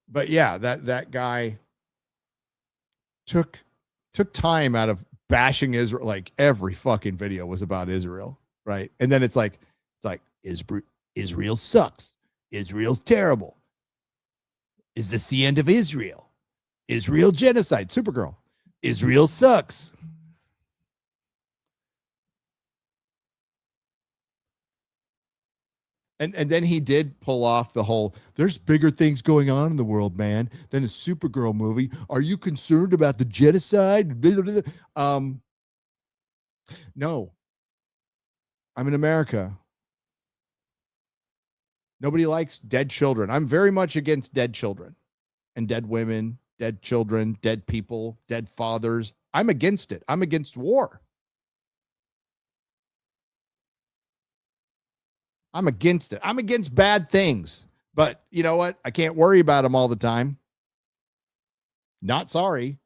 But yeah, that guy took time out of bashing Israel. Like every fucking video was about Israel, right? And then it's like Israel sucks. Israel's terrible. Is this the end of Israel? Israel genocide. Supergirl. Israel sucks. And then he did pull off the whole, there's bigger things going on in the world, man, than a Supergirl movie. Are you concerned about the genocide? No. I'm in America. Nobody likes dead children. I'm very much against dead children and dead women, dead children, dead people, dead fathers. I'm against it. I'm against war. I'm against it. I'm against bad things. But you know what? I can't worry about them all the time. Not sorry.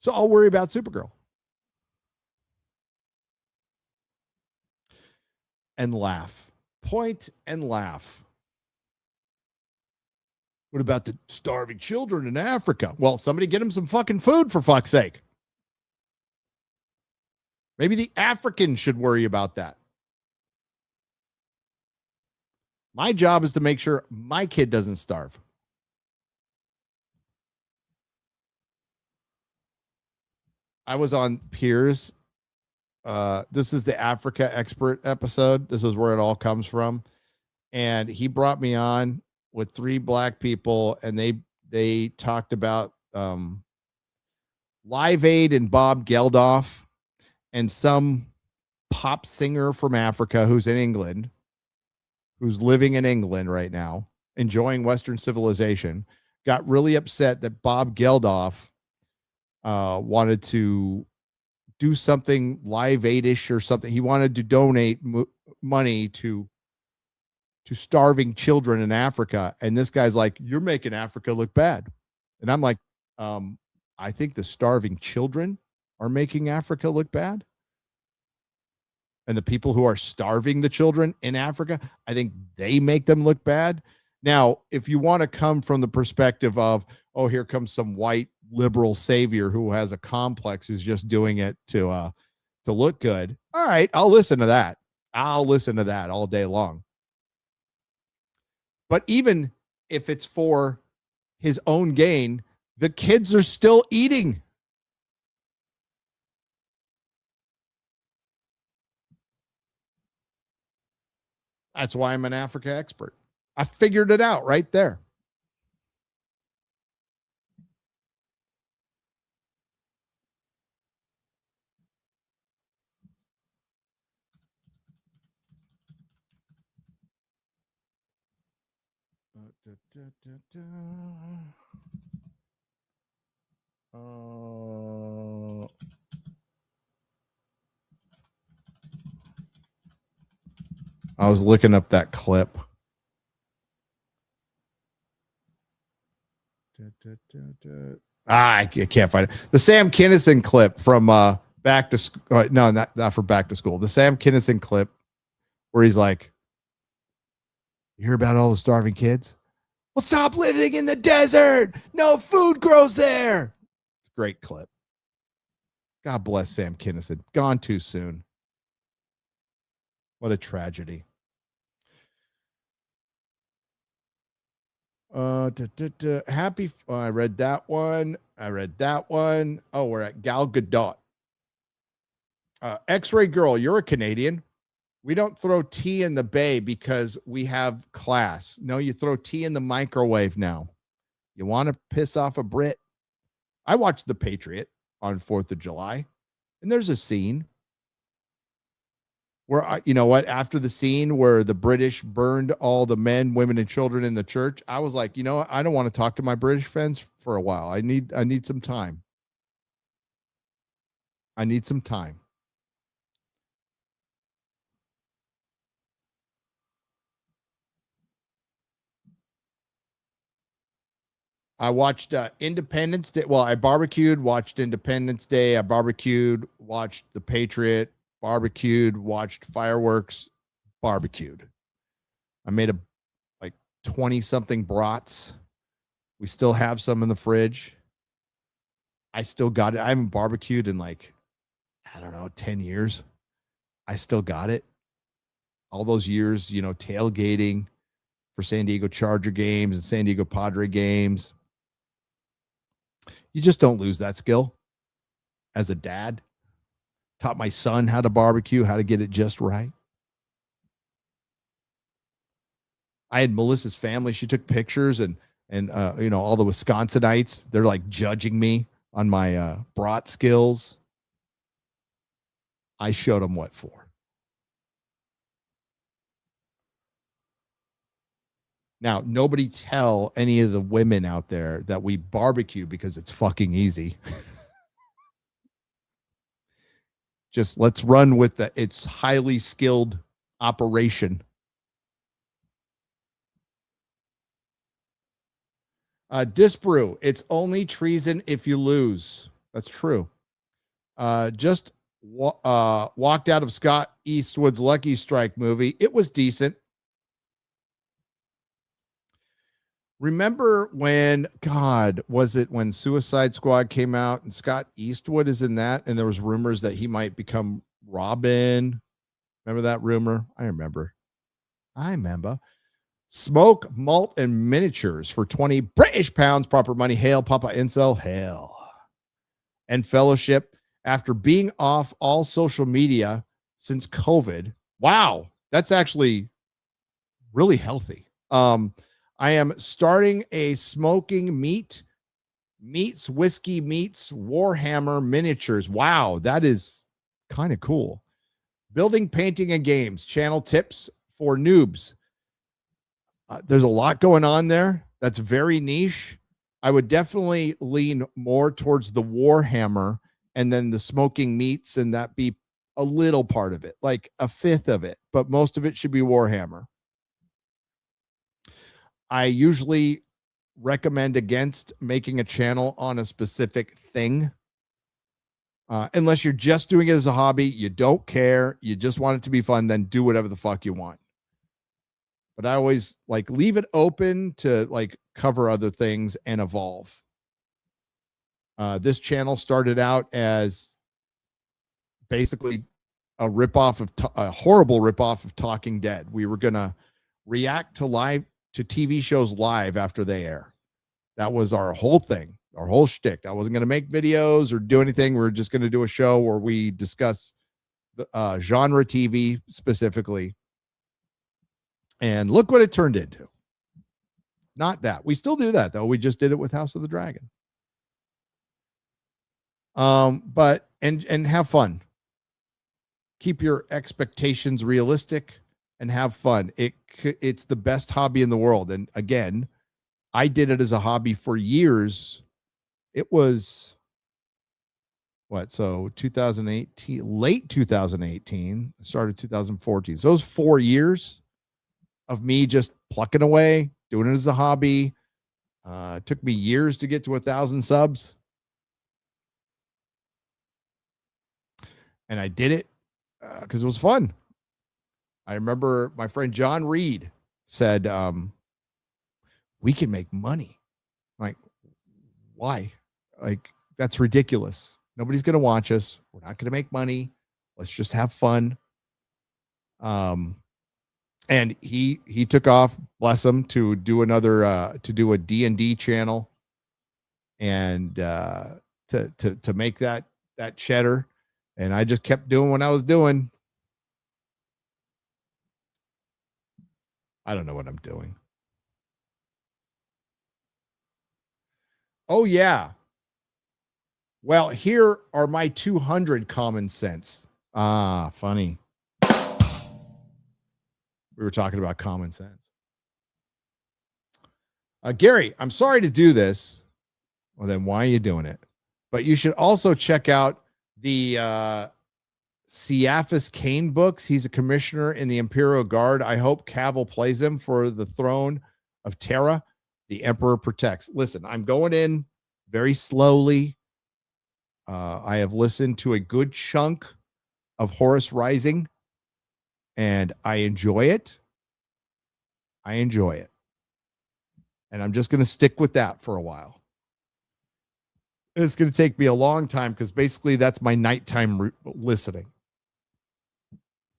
So I'll worry about Supergirl. And laugh. Point and laugh. What about the starving children in Africa? Well, somebody get them some fucking food, for fuck's sake. Maybe the Africans should worry about that. My job is to make sure my kid doesn't starve. I was on Piers. This is the Africa expert episode. This is where it all comes from. And he brought me on with 3 black people, and they talked about Live Aid and Bob Geldof and some pop singer from Africa who's in England, who's living in England right now, enjoying Western civilization, got really upset that Bob Geldof wanted to do something Live Aid-ish or something. He wanted to donate money to starving children in Africa. And this guy's like, you're making Africa look bad. And I'm like, I think the starving children are making Africa look bad. And the people who are starving the children in Africa, I think they make them look bad. Now, if you want to come from the perspective of, oh, here comes some white liberal savior who has a complex, who's just doing it to look good. All right, I'll listen to that. I'll listen to that all day long. But even if it's for his own gain, the kids are still eating. That's why I'm an Africa expert. I figured it out right there. I was looking up that clip. I can't find it. The Sam Kinison clip from Back to School. No, not for Back to School. The Sam Kinison clip where he's like, you hear about all the starving kids? Well, stop living in the desert. No food grows there. It's a great clip. God bless Sam Kinison. Gone too soon. What a tragedy. Happy. I read that one. Oh, we're at Gal Gadot. X-Ray Girl, you're a Canadian. We don't throw tea in the bay because we have class. No, you throw tea in the microwave now. You want to piss off a Brit? I watched The Patriot on 4th of July, and there's a scene where, you know what, after the scene where the British burned all the men, women, and children in the church, I was like, you know what, I don't want to talk to my British friends for a while. I need some time. I need some time. I watched Independence Day. Well, I barbecued, watched Independence Day. I barbecued, watched The Patriot, barbecued, watched fireworks, barbecued. I made like 20 something brats. We still have some in the fridge. I still got it. I haven't barbecued in like, I don't know, 10 years. I still got it. All those years, you know, tailgating for San Diego Charger games and San Diego Padre games. You just don't lose that skill. As a dad, taught my son how to barbecue, how to get it just right. I had Melissa's family. She took pictures and you know, all the Wisconsinites, they're like judging me on my brat skills. I showed them what for. Now, nobody tell any of the women out there that we barbecue because it's fucking easy. Just let's run with it's highly skilled operation. Disbrew, it's only treason if you lose. That's true. Just walked out of Scott Eastwood's Lucky Strike movie. It was decent. Remember when, God, was it when Suicide Squad came out and Scott Eastwood is in that, and there was rumors that he might become Robin? Remember that rumor? I remember. Smoke, malt, and miniatures for 20 British pounds. Proper money. Hail, Papa Incel. Hail. And Fellowship, after being off all social media since COVID. Wow, that's actually really healthy. I am starting a smoking meats, whiskey meats, Warhammer miniatures. Wow, that is kind of cool. Building, painting, and games. Channel tips for noobs. There's a lot going on there. That's very niche. I would definitely lean more towards the Warhammer and then the smoking meats, and that be a little part of it, like a fifth of it, but most of it should be Warhammer. I usually recommend against making a channel on a specific thing. Unless you're just doing it as a hobby, you don't care, you just want it to be fun, then do whatever the fuck you want. But I always like leave it open to like cover other things and evolve. This channel started out as basically a ripoff of a horrible ripoff of Talking Dead. We were gonna react to TV shows live after they air. That was our whole thing, our whole shtick. I wasn't gonna make videos or do anything. We were just gonna do a show where we discuss the genre TV specifically. And look what it turned into. Not that. We still do that, though. We just did it with House of the Dragon. But have fun. Keep your expectations realistic and have fun. It's the best hobby in the world. And again, I did it as a hobby for years. It was what? So 2018, late 2018, started 2014. So it was 4 years of me just plucking away, doing it as a hobby. It took me years to get to 1,000 subs. And I did it because it was fun. I remember my friend John Reed said, we can make money. I'm like, why? Like, that's ridiculous. Nobody's going to watch us. We're not going to make money. Let's just have fun. And he took off, bless him, to do another to do a D&D channel and to make that cheddar. And I just kept doing what I was doing. I don't know what I'm doing. Oh, yeah. Well, here are my 200 common sense. Ah, funny. We were talking about common sense. Gary, I'm sorry to do this. Well, then why are you doing it? But you should also check out the Ciaphas Kane books. He's a commissioner in the Imperial Guard. I hope Cavill plays him for the throne of Terra. The Emperor protects. Listen, I'm going in very slowly. I have listened to a good chunk of Horus Rising, and I enjoy it. And I'm just going to stick with that for a while. It's going to take me a long time because basically that's my nighttime listening.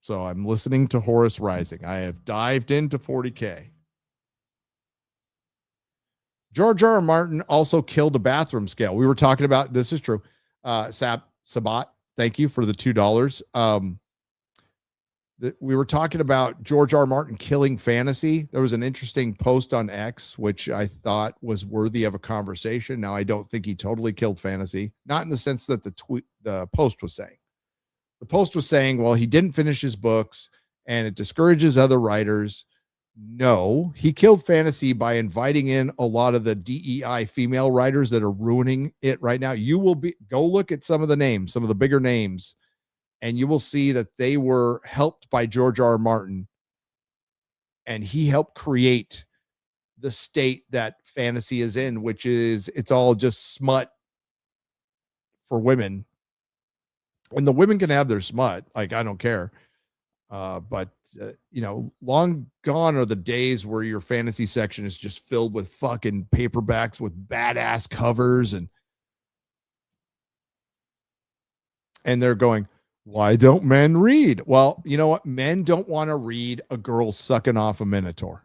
So I'm listening to Horus Rising. I have dived into 40K. George R. R. Martin also killed a bathroom scale. We were talking about, this is true. Sabat, thank you for the $2. We were talking about George R. R. Martin killing fantasy. There was an interesting post on X, which I thought was worthy of a conversation. Now, I don't think he totally killed fantasy, not in the sense that the post was saying. The post was saying, well, he didn't finish his books and it discourages other writers. No, he killed fantasy by inviting in a lot of the DEI female writers that are ruining it right now. You will go look at some of the names, some of the bigger names, and you will see that they were helped by George R. R. Martin, and he helped create the state that fantasy is in, which is it's all just smut for women. And the women can have their smut. Like, I don't care. But long gone are the days where your fantasy section is just filled with fucking paperbacks with badass covers and they're going, why don't men read? Well, you know what? Men don't want to read a girl sucking off a minotaur.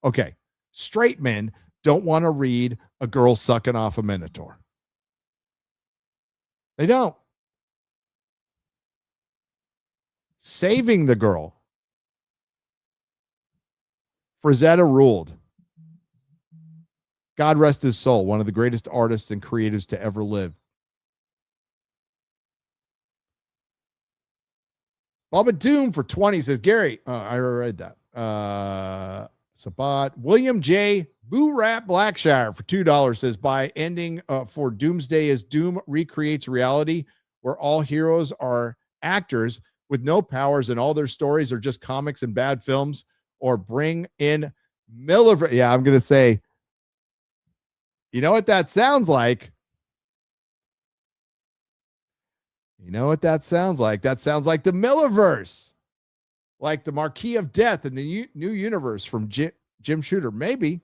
Okay. Straight men don't want to read a girl sucking off a minotaur. They don't. Saving the girl. Frazetta ruled. God rest his soul, one of the greatest artists and creatives to ever live. Bubba Doom for 20 says, Gary, I already read that. Sabat. William J. Boo Rat Blackshire for $2 says, by ending for Doomsday as Doom recreates reality where all heroes are actors with no powers and all their stories are just comics and bad films, or bring in Miller. Yeah, I'm going to say, you know what that sounds like? You know what that sounds like? That sounds like the Millerverse, like the Marquis of Death in the new universe from Jim Shooter. Maybe.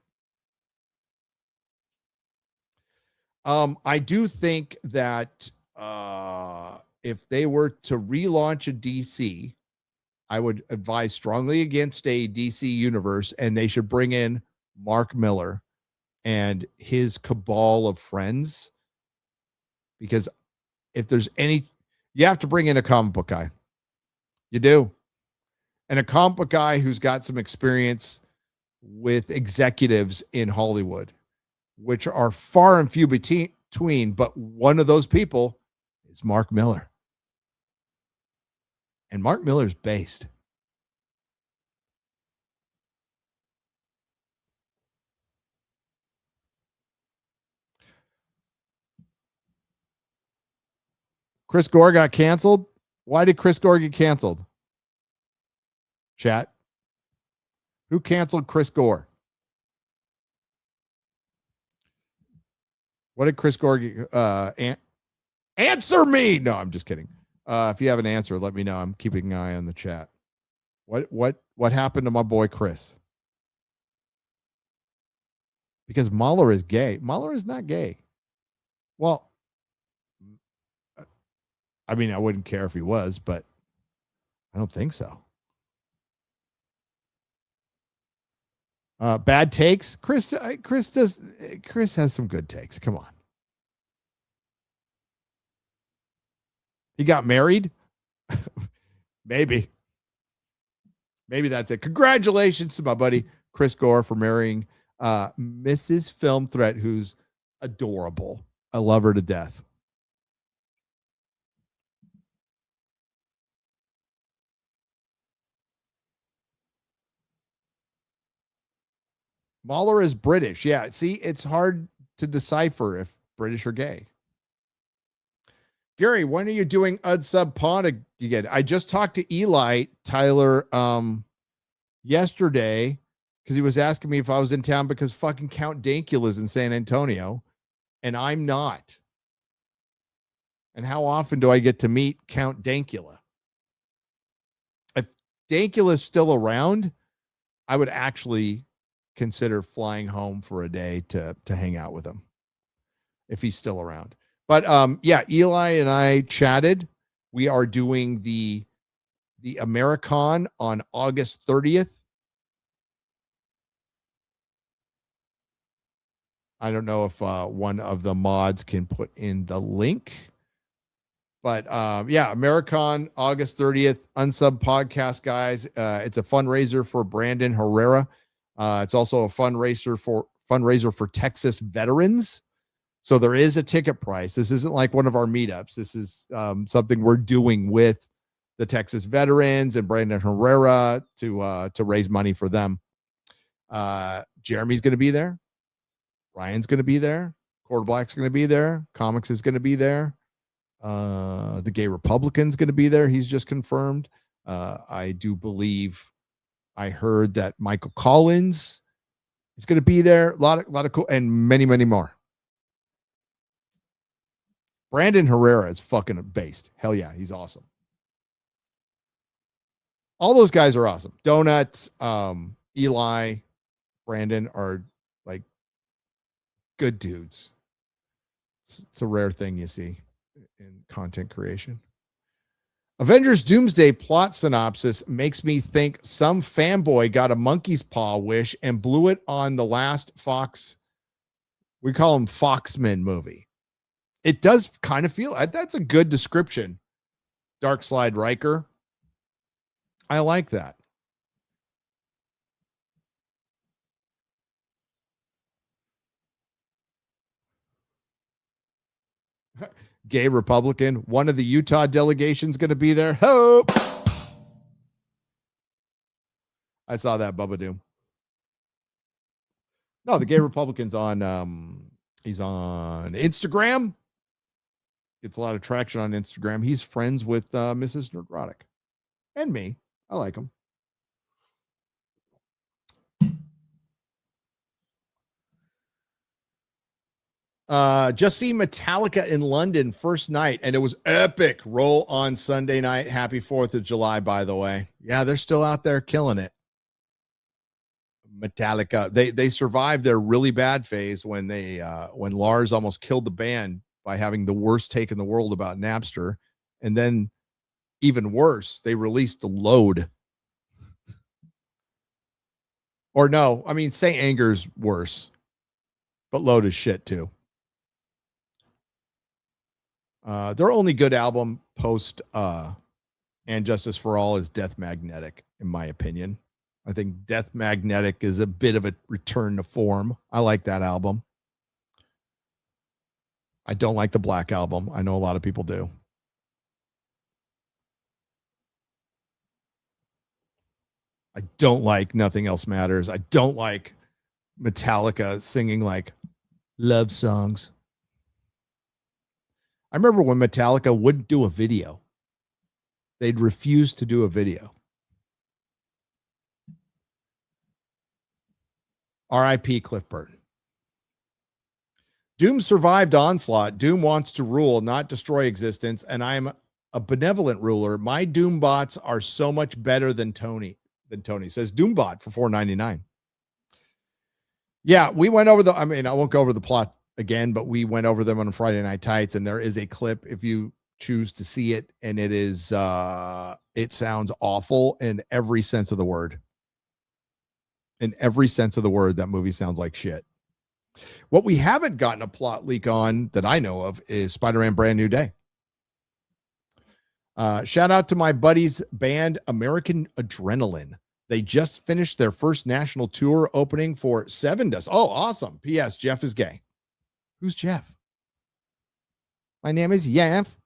I do think that if they were to relaunch a DC, I would advise strongly against a DC universe, and they should bring in Mark Miller and his cabal of friends. Because if there's any, you have to bring in a comic book guy. You do. And a comic book guy who's got some experience with executives in Hollywood, which are far and few between, but one of those people is Mark Miller. And Mark Miller's based. Chris Gore got canceled. Why did Chris Gore get canceled? Chat. Who canceled Chris Gore? What did Chris Gore get? Answer me. No, I'm just kidding. If you have an answer, let me know. I'm keeping an eye on the chat. What happened to my boy Chris? Because Mahler is gay. Mahler is not gay. Well, I mean, I wouldn't care if he was, but I don't think so. Bad takes. Chris has some good takes. Come on. He got married. Maybe that's it. Congratulations to my buddy Chris Gore for marrying Mrs. Film Threat, who's adorable. I love her to death. Mahler is British. Yeah, see, it's hard to decipher if British or gay. Gary, when are you doing Udsub Pod again? I just talked to Eli Tyler yesterday because he was asking me if I was in town because fucking Count Dankula is in San Antonio and I'm not. And how often do I get to meet Count Dankula? If Dankula is still around, I would actually consider flying home for a day to hang out with him if he's still around. But yeah, Eli and I chatted. We are doing the Americon on August 30th. I don't know if one of the mods can put in the link. But yeah, Americon, August 30th, Unsub Podcast, guys. It's a fundraiser for Brandon Herrera. It's also a fundraiser for Texas veterans. So there is a ticket price. This isn't like one of our meetups. This is something we're doing with the Texas veterans and Brandon Herrera to raise money for them. Jeremy's going to be there. Ryan's going to be there. Cord Black's going to be there. Comics is going to be there. The Gay Republican's going to be there. He's just confirmed. I do believe I heard that Michael Collins is going to be there. A lot of cool, and many, many more. Brandon Herrera is fucking based. Hell yeah, he's awesome. All those guys are awesome. Donuts, Eli, Brandon are like good dudes. It's a rare thing you see in content creation. Avengers Doomsday plot synopsis makes me think some fanboy got a monkey's paw wish and blew it on the last Fox. We call him Foxman movie. It does kind of feel that's a good description. Dark Slide Riker. I like that. Gay Republican. One of the Utah delegations going to be there. Hope. I saw that, Bubba Doom. No, the Gay Republican's on. He's on Instagram. Gets a lot of traction on Instagram. He's friends with Mrs. Nerdrotic and me. I like him. Just see Metallica in London first night, and it was epic. Roll on Sunday night. Happy 4th of July, by the way. Yeah, they're still out there killing it. Metallica. They survived their really bad phase when when Lars almost killed the band by having the worst take in the world about Napster. And then even worse, they released the Load. Or no, I mean, Saint Anger's worse, but Load is shit too. Their only good album post And Justice for All is Death Magnetic, in my opinion. I think Death Magnetic is a bit of a return to form. I like that album. I don't like the Black Album. I know a lot of people do. I don't like Nothing Else Matters. I don't like Metallica singing like love songs. I remember when Metallica wouldn't do a video. They'd refuse to do a video. R.I.P. Cliff Burton. Doom survived onslaught. Doom wants to rule, not destroy existence, and I'm a benevolent ruler. My Doom bots are so much better than Tony. Says Doombot for $4.99. Yeah, we went over I won't go over the plot again, but we went over them on Friday Night Tights, and there is a clip if you choose to see it, and it is it sounds awful in every sense of the word. In every sense of the word, that movie sounds like shit. What we haven't gotten a plot leak on that I know of is Spider-Man Brand New Day. Shout out to my buddies band American Adrenaline. They just finished their first national tour opening for Seven Dust. Oh, awesome. P.S. Jeff is gay. Who's Jeff? My name is Jeff.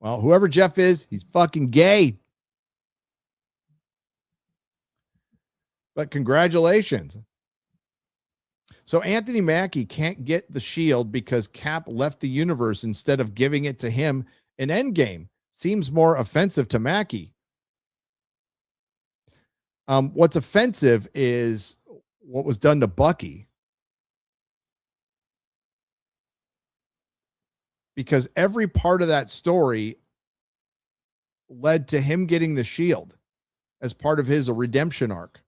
Well, whoever Jeff is, he's fucking gay. But congratulations. So Anthony Mackie can't get the shield because Cap left the universe instead of giving it to him in Endgame. Seems more offensive to Mackie. What's offensive is what was done to Bucky. Because every part of that story led to him getting the shield as part of his redemption arc.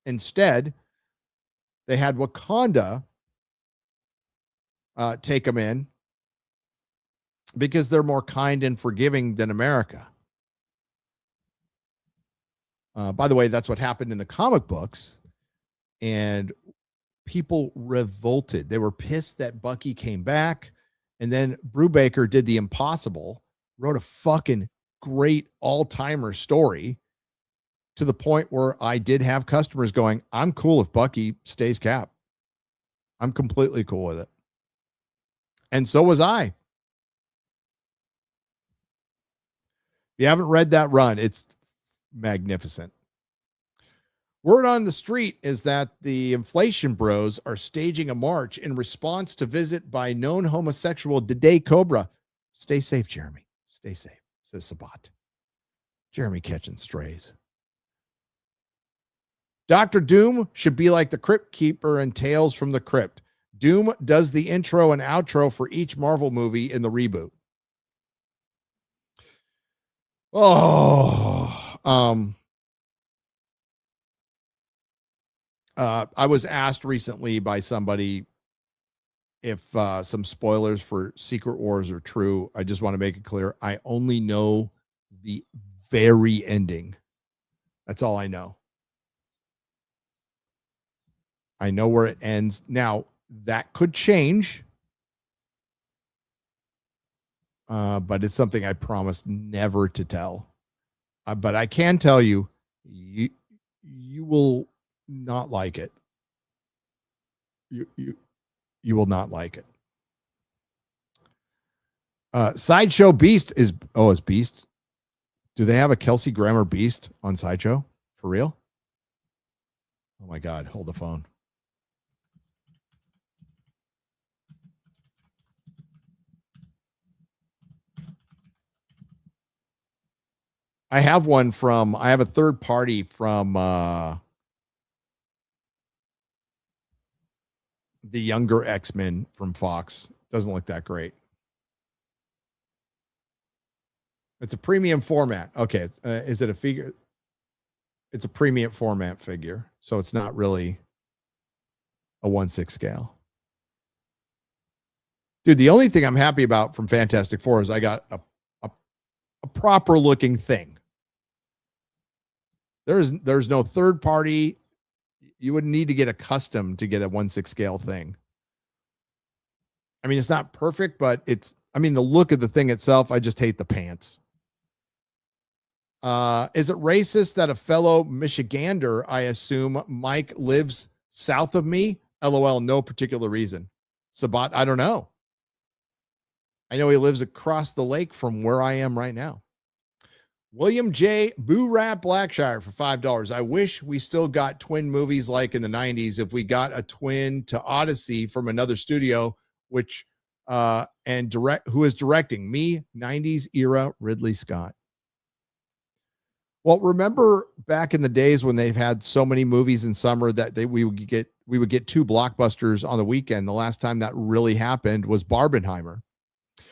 Instead, they had Wakanda take him in because they're more kind and forgiving than America. By the way, that's what happened in the comic books. And people revolted. They were pissed that Bucky came back. And then Brubaker did the impossible, wrote a fucking great all-timer story to the point where I did have customers going, I'm cool if Bucky stays Cap. I'm completely cool with it. And so was I. If you haven't read that run, it's magnificent. Word on the street is that the Inflation Bros are staging a march in response to visit by known homosexual Dede Cobra. Stay safe, Jeremy. Stay safe, says Sabat. Jeremy catching strays. Dr. Doom should be like the Crypt Keeper in Tales from the Crypt. Doom does the intro and outro for each Marvel movie in the reboot. I was asked recently by somebody if some spoilers for Secret Wars are true. I just want to make it clear. I only know the very ending. That's all I know. I know where it ends. Now, that could change. But it's something I promised never to tell. But I can tell you, you will not like it. You will not like it. Sideshow Beast is Beast. Do they have a Kelsey Grammer Beast on Sideshow? For real? Oh my God, hold the phone. I have a third party from the younger X-Men from Fox. Doesn't look that great. It's a premium format. Okay. Is it a figure? It's a premium format figure. So it's not really a 1/6 scale. Dude, the only thing I'm happy about from Fantastic Four is I got a proper looking thing. There's no third party. You wouldn't need to get accustomed to get a 1/6 scale thing. I mean, it's not perfect, but the look of the thing itself, I just hate the pants. Is it racist that a fellow Michigander, I assume Mike, lives south of me? LOL, no particular reason. Sabat, I don't know. I know he lives across the lake from where I am right now. William J. Boo Rat Blackshire for $5. I wish we still got twin movies like in the 90s. If we got a twin to Odyssey from another studio, who is directing me, 90s era Ridley Scott. Well, remember back in the days when they've had so many movies in summer that we would get two blockbusters on the weekend. The last time that really happened was Barbenheimer,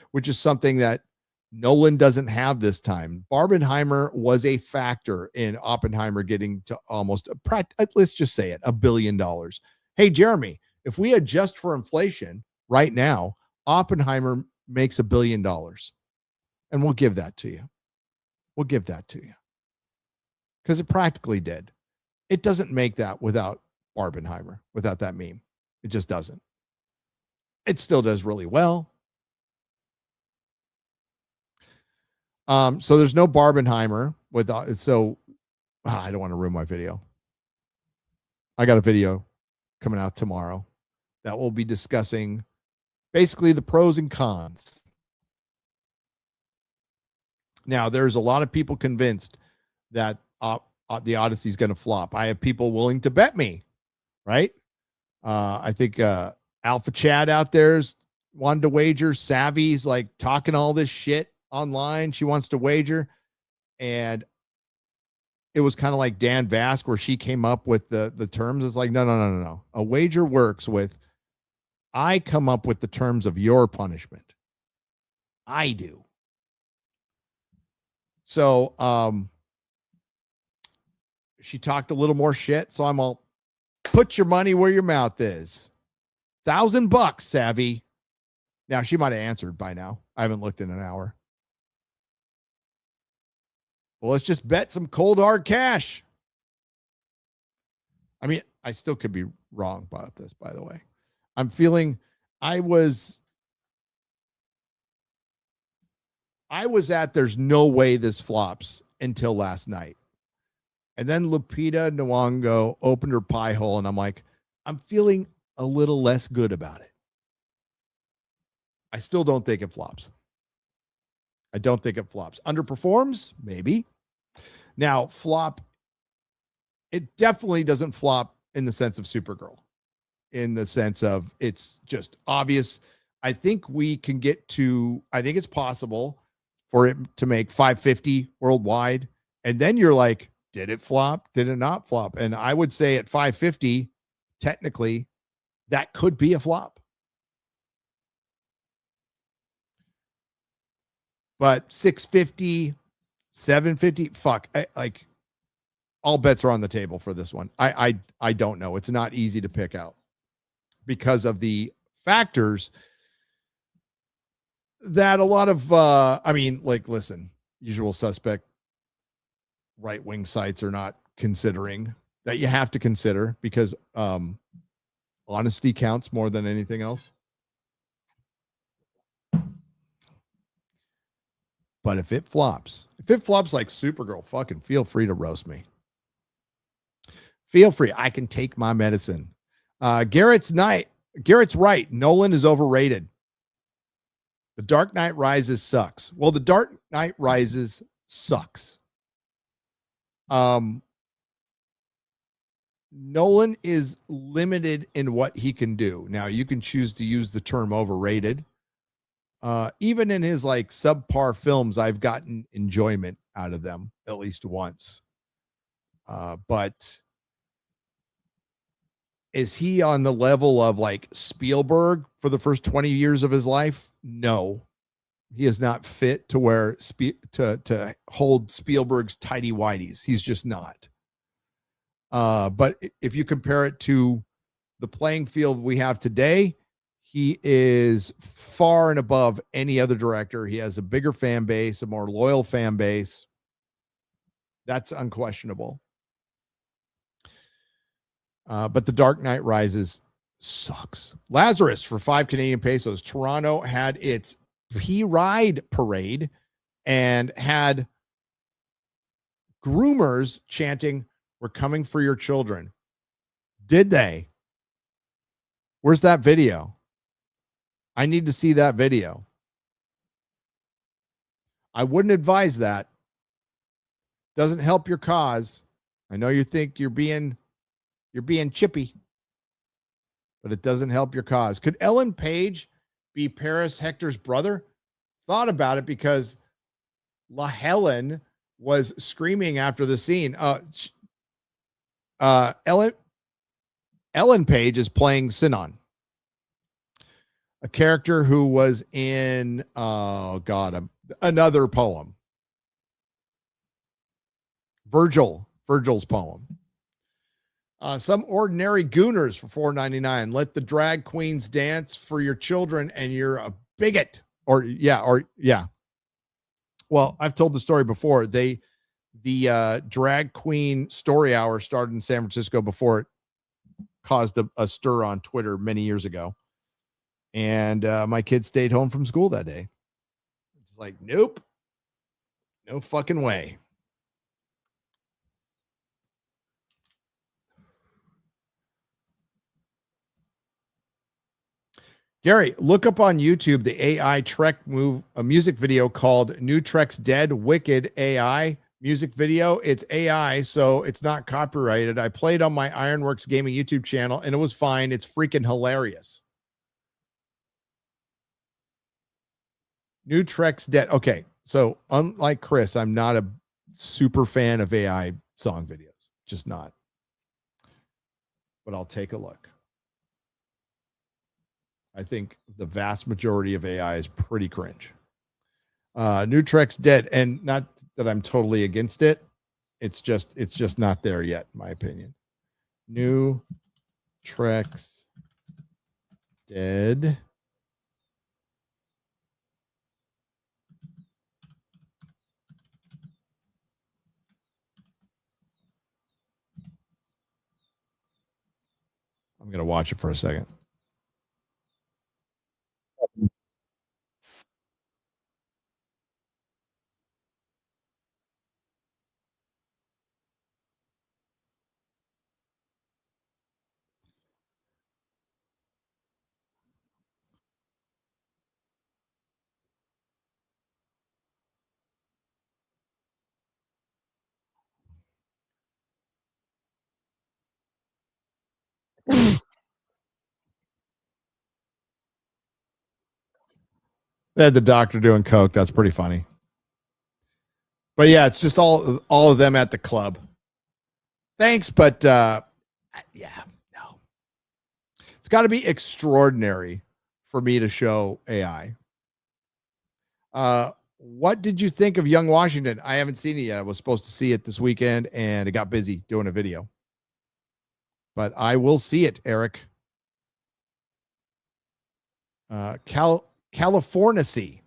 which is something that Nolan doesn't have this time. Barbenheimer was a factor in Oppenheimer getting to almost, let's just say it, $1 billion. Hey, Jeremy, if we adjust for inflation right now, Oppenheimer makes $1 billion. And we'll give that to you. We'll give that to you. because it practically did. It doesn't make that without Barbenheimer, without that meme. It just doesn't. It still does really well. So there's no Barbenheimer without, so I don't want to ruin my video. I got a video coming out tomorrow that will be discussing basically the pros and cons. Now, there's a lot of people convinced that the Odyssey is going to flop. I have people willing to bet me, right? I think Alpha Chad out there's wanted to wager. Savvy's like talking all this shit online. She wants to wager. And it was kind of like Dan Vask where she came up with the terms. It's like, no. A wager works with, I come up with the terms of your punishment. I do. So she talked a little more shit. So I'm all, put your money where your mouth is. $1,000, Savvy. Now she might have answered by now. I haven't looked in an hour. Well, let's just bet some cold hard cash. I mean, I still could be wrong about this, by the way. I'm feeling I was at there's no way this flops until last night. And then Lupita Nyong'o opened her pie hole, and I'm like, I'm feeling a little less good about it. I still don't think it flops. I don't think it flops. Underperforms? Maybe. Now, flop, it definitely doesn't flop in the sense of Supergirl, in the sense of it's just obvious. I think we can get to, I think it's possible for it to make 550 worldwide. And then you're like, did it flop? Did it not flop? And I would say at 550, technically, that could be a flop. But 650, 750, fuck. Like, all bets are on the table for this one. I don't know. It's not easy to pick out because of the factors that a lot of, I mean, like, listen, usual suspect right-wing sites are not considering that you have to consider because honesty counts more than anything else. But if it flops like Supergirl, fucking feel free to roast me. Feel free. I can take my medicine. Garrett's right. Nolan is overrated. The Dark Knight Rises sucks. Well, The Dark Knight Rises sucks. Nolan is limited in what he can do. Now, you can choose to use the term overrated. Even in his like subpar films, I've gotten enjoyment out of them at least once. But is he on the level of like Spielberg for the first 20 years of his life? No, he is not fit to wear to hold Spielberg's tidy whities. He's just not. But if you compare it to the playing field we have today, he is far and above any other director. He has a bigger fan base, a more loyal fan base. That's unquestionable. But The Dark Knight Rises sucks. Lazarus for 5 Canadian pesos. Toronto had its P-Ride parade and had groomers chanting, "We're coming for your children." Did they? Where's that video? I need to see that video. I wouldn't advise that. Doesn't help your cause. I know you think you're being chippy, but it doesn't help your cause. Could Ellen Page be Paris Hector's brother? Thought about it because La Helen was screaming after the scene. Ellen Page is playing Sinon, a character who was in, another poem. Virgil's poem. Some ordinary gooners for $4.99. Let the drag queens dance for your children and you're a bigot. Or yeah. Well, I've told the story before. They the drag queen story hour started in San Francisco before it caused a stir on Twitter many years ago. And my kid stayed home from school that day. It's like, nope, no fucking way. Gary, look up on YouTube the AI Trek a music video called New Trek's Dead Wicked AI music video. It's AI, so it's not copyrighted. I played on my Ironworks Gaming YouTube channel and it was fine. It's freaking hilarious. New Trek's Dead. Okay, so unlike Chris, I'm not a super fan of AI song videos. Just not. But I'll take a look. I think the vast majority of AI is pretty cringe. New Trek's Dead, and not that I'm totally against it. It's just not there yet, in my opinion. New Trek's Dead. I'm gonna watch it for a second. They had the doctor doing coke. That's pretty funny. But yeah, it's just all of them at the club. Thanks, but yeah, no. It's got to be extraordinary for me to show AI. What did you think of Young Washington? I haven't seen it yet. I was supposed to see it this weekend, and it got busy doing a video. But I will see it, Eric. Californicy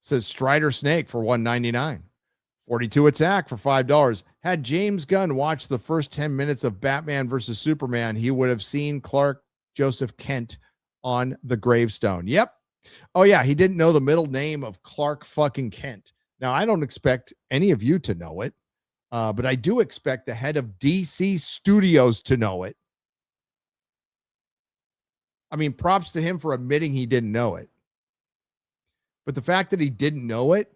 says Strider Snake for $1.99. 42 Attack for $5. Had James Gunn watched the first 10 minutes of Batman versus Superman, he would have seen Clark Joseph Kent on the gravestone. Yep. Oh, yeah. He didn't know the middle name of Clark fucking Kent. Now, I don't expect any of you to know it, but I do expect the head of DC Studios to know it. I mean, props to him for admitting he didn't know it. But the fact that he didn't know it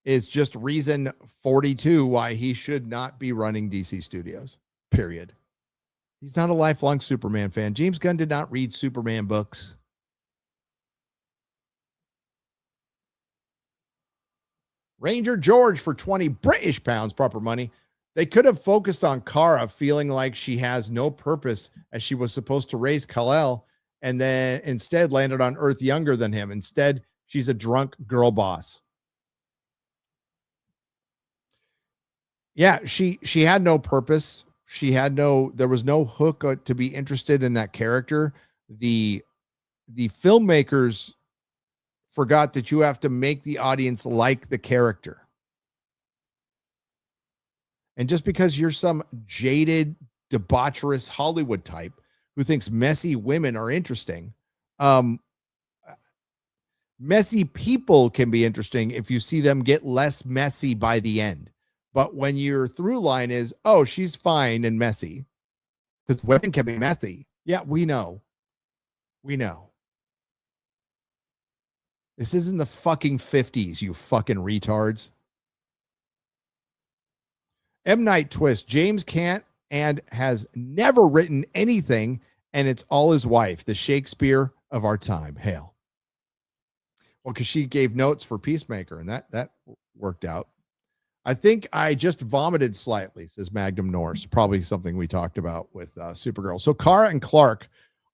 is just reason 42 why he should not be running DC Studios, period. He's not a lifelong Superman fan. James Gunn did not read Superman books. Ranger George for 20 British pounds, proper money. They could have focused on Kara feeling like she has no purpose as she was supposed to raise Kal-El, and then instead landed on Earth younger than him. Instead, she's a drunk girl boss. Yeah, she had no purpose. There was no hook to be interested in that character. The filmmakers forgot that you have to make the audience like the character. And just because you're some jaded, debaucherous Hollywood type who thinks messy women are interesting, messy people can be interesting if you see them get less messy by the end. But when your through line is, oh, she's fine and messy, because women can be messy. Yeah, we know. We know. This isn't the fucking 50s, you fucking retards. M. Night Twist, James can't and has never written anything, and it's all his wife, the Shakespeare of our time. Hail. Well, because she gave notes for Peacemaker, and that worked out. I think I just vomited slightly, says Magnum Norse. Probably something we talked about with Supergirl. So Kara and Clark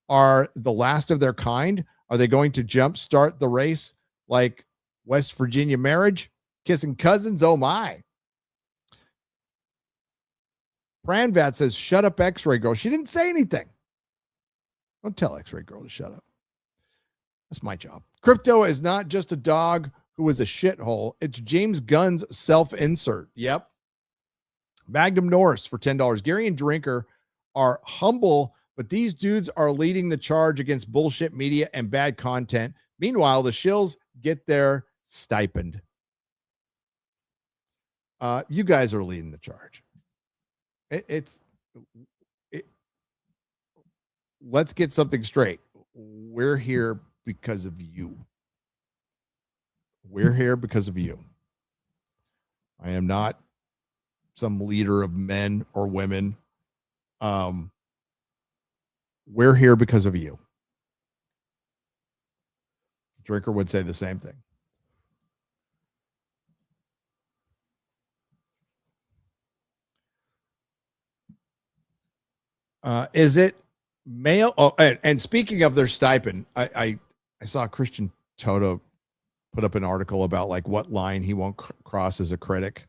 are the last of their kind. Are they going to jumpstart the race like West Virginia marriage? Kissing cousins? Oh, my. Pranvat says, shut up, X-Ray Girl. She didn't say anything. Don't tell X-Ray Girl to shut up. That's my job. Crypto is not just a dog who is a shithole. It's James Gunn's self-insert. Yep. Magnum Norris for $10. Gary and Drinker are humble, but these dudes are leading the charge against bullshit media and bad content. Meanwhile, the shills get their stipend. You guys are leading the charge. Let's get something straight. We're here because of you. We're here because of you. I am not some leader of men or women. We're here because of you. Drinker would say the same thing. Is it male? Oh, and speaking of their stipend, I saw Christian Toto put up an article about like what line he won't cross as a critic.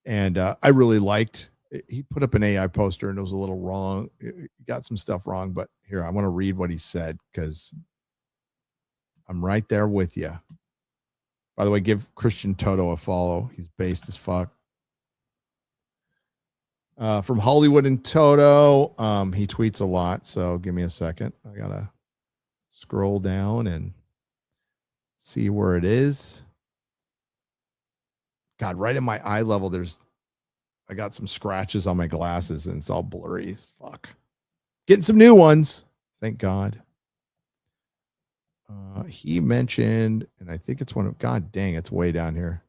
And I really liked, he put up an AI poster and it was a little wrong. He got some stuff wrong, but here, I want to read what he said because I'm right there with you. By the way, give Christian Toto a follow. He's based as fuck. From Hollywood and Toto, he tweets a lot, so give me a second. I gotta scroll down and see where it is. God, right in my eye level, I got some scratches on my glasses and it's all blurry as fuck. Getting some new ones, thank God. He mentioned, and I think it's one of, God dang, it's way down here.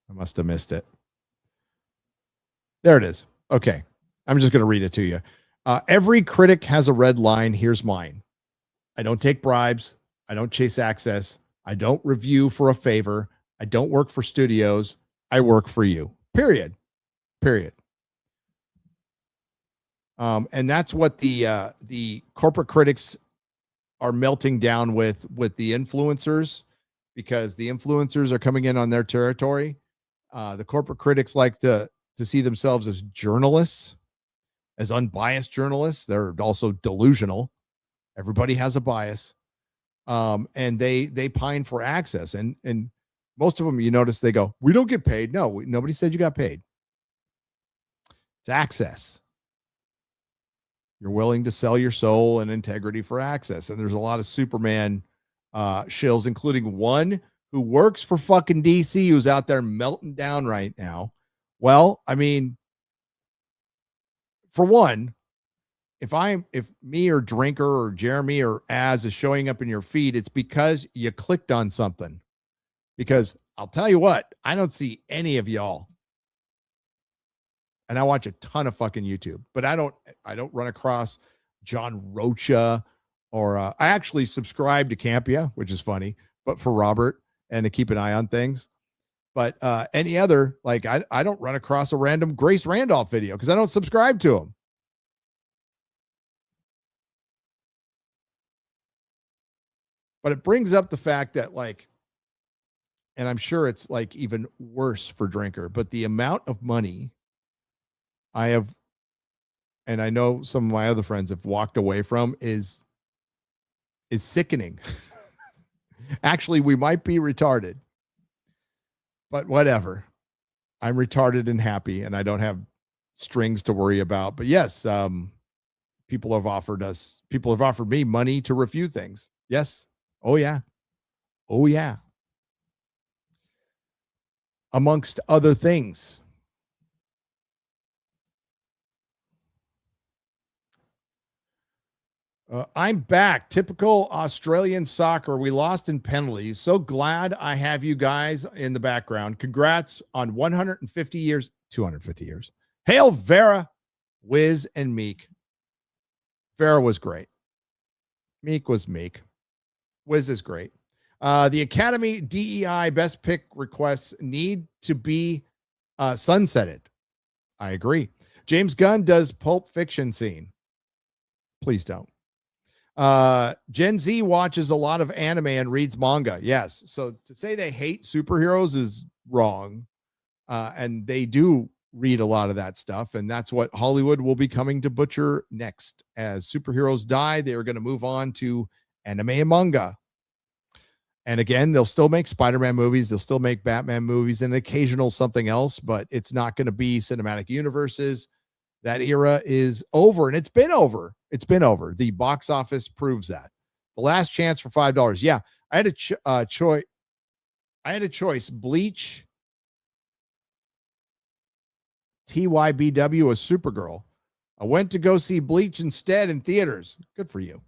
I must have missed it. There it is. Okay. I'm just going to read it to you. Every critic has a red line. Here's mine. I don't take bribes. I don't chase access. I don't review for a favor. I don't work for studios. I work for you. Period. And that's what the corporate critics are melting down with the influencers, because the influencers are coming in on their territory. The corporate critics like to see themselves as journalists, as unbiased journalists. They're also delusional. Everybody has a bias. And they pine for access. And most of them, you notice they go, we don't get paid. No, nobody said you got paid. It's access. You're willing to sell your soul and integrity for access. And there's a lot of Superman shills, including one who works for fucking DC, who's out there melting down right now. Well, I mean, for one, if me or Drinker or Jeremy or Az is showing up in your feed, it's because you clicked on something. Because I'll tell you what, I don't see any of y'all. And I watch a ton of fucking YouTube, but I don't run across John Rocha or I actually subscribe to Campia, which is funny, but for Robert and to keep an eye on things. But any other, like I don't run across a random Grace Randolph video because I don't subscribe to him. But it brings up the fact that, like, and I'm sure it's like even worse for Drinker, but the amount of money I have, and I know some of my other friends have walked away from is sickening. Actually, we might be retarded, but whatever. I'm retarded and happy, and I don't have strings to worry about. But yes, people have offered me money to review things. Yes. Oh yeah. Amongst other things. I'm back. Typical Australian soccer. We lost in penalties. So glad I have you guys in the background. Congrats on 150 years, 250 years. Hail Vera, Wiz, and Meek. Vera was great. Meek was meek. Wiz is great. The Academy DEI Best Pick requests need to be sunsetted. I agree. James Gunn does Pulp Fiction scene. Please don't. Gen Z watches a lot of anime and reads manga. Yes. So to say they hate superheroes is wrong. And they do read a lot of that stuff. And that's what Hollywood will be coming to butcher next. As superheroes die, they are going to move on to anime and manga. And again, they'll still make Spider-Man movies, they'll still make Batman movies, and occasional something else, but it's not going to be cinematic universes. That era is over, and it's been over. It's been over. The box office proves that. The Last Chance for $5. Yeah, I had a choice. I had a choice: Bleach, TYBW, or Supergirl. I went to go see Bleach instead in theaters. Good for you.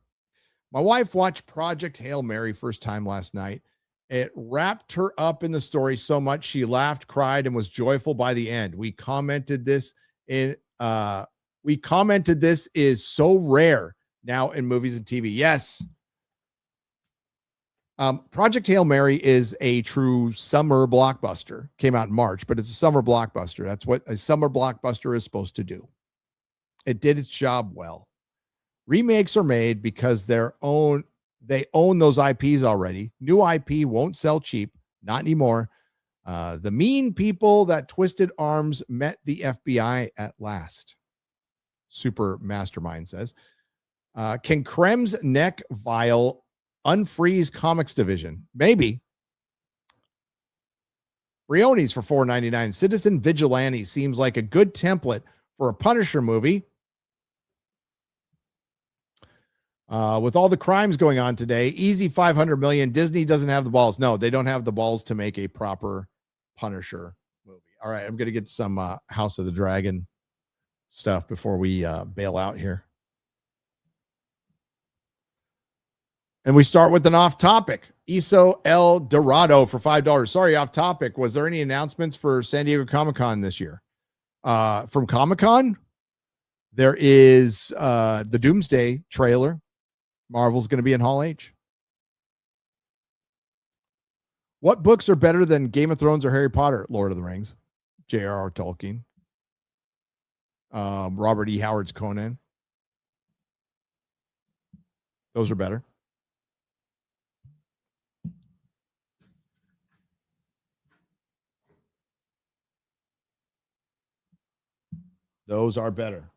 My wife watched Project Hail Mary first time last night. It wrapped her up in the story so much she laughed, cried, and was joyful by the end. We commented this is so rare now in movies and TV. Yes. Project Hail Mary is a true summer blockbuster. Came out in March, but it's a summer blockbuster. That's what a summer blockbuster is supposed to do. It did its job well. Remakes are made because they own those IPs already. New IP won't sell cheap, not anymore. The mean people that twisted arms met the FBI at last. Super Mastermind says, can Krem's neck vial unfreeze comics division? Maybe. Briones for $4.99. Citizen Vigilante seems like a good template for a Punisher movie. With all the crimes going on today, easy 500 million. Disney doesn't have the balls. No, they don't have the balls to make a proper Punisher movie. All right, I'm going to get some House of the Dragon stuff before we bail out here. And we start with an off topic. Iso El Dorado for $5. Sorry, off topic. Was there any announcements for San Diego Comic-Con this year? From Comic-Con, there is the Doomsday trailer. Marvel's going to be in Hall H. What books are better than Game of Thrones or Harry Potter? Lord of the Rings. J.R.R. Tolkien. Robert E. Howard's Conan. Those are better. Those are better.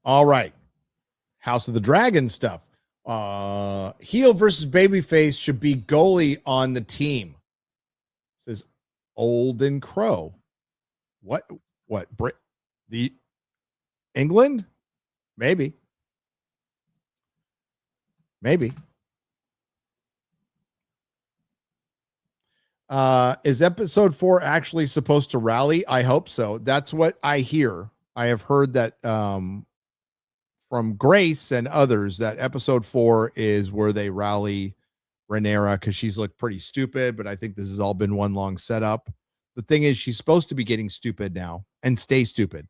All right. House of the Dragon stuff. Heel versus babyface should be goalie on the team. Says Olden Crow. What? The England? Maybe. Is episode 4 actually supposed to rally? I hope so. That's what I hear. I have heard that from Grace and others that episode 4 is where they rally Rhaenyra because she's looked pretty stupid, but I think this has all been one long setup. The thing is, she's supposed to be getting stupid now and stay stupid.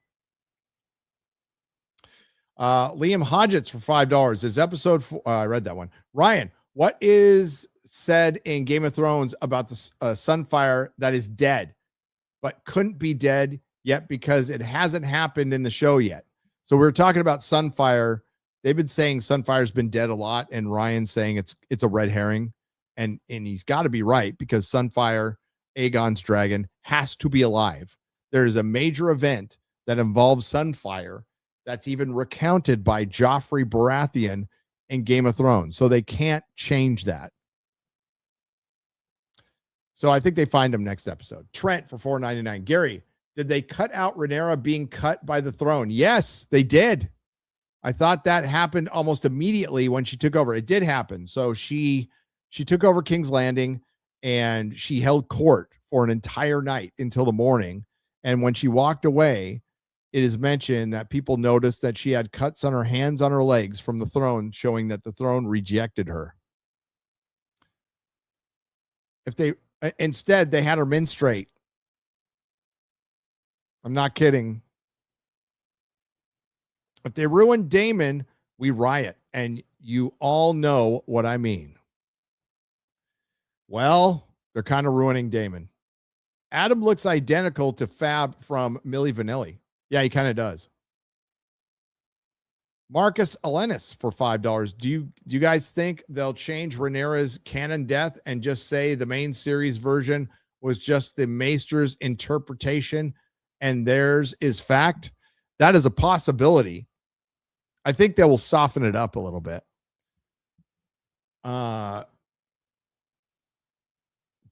Liam Hodgetts for $5 is episode 4. I read that one. Ryan, what is said in Game of Thrones about the Sunfire that is dead, but couldn't be dead yet because it hasn't happened in the show yet? So we were talking about Sunfire. They've been saying Sunfire's been dead a lot, and Ryan's saying it's a red herring, and he's got to be right because Sunfire, Aegon's dragon, has to be alive. There's a major event that involves Sunfire that's even recounted by Joffrey Baratheon in Game of Thrones, so they can't change that. So I think they find him next episode. Trent for $4.99. Gary, did they cut out Rhaenyra being cut by the throne? Yes, they did. I thought that happened almost immediately when she took over. It did happen. So she took over King's Landing and she held court for an entire night until the morning. And when she walked away, it is mentioned that people noticed that she had cuts on her hands, on her legs from the throne, showing that the throne rejected her. Instead, they had her menstruate. I'm not kidding. If they ruin Daemon, we riot. And you all know what I mean. Well, they're kind of ruining Daemon. Adam looks identical to Fab from Milli Vanilli. Yeah, he kind of does. Marcus Elenis for $5. Do you guys think they'll change Rhaenyra's canon death and just say the main series version was just the Maester's interpretation and theirs is fact? That is a possibility. I think they will soften it up a little bit.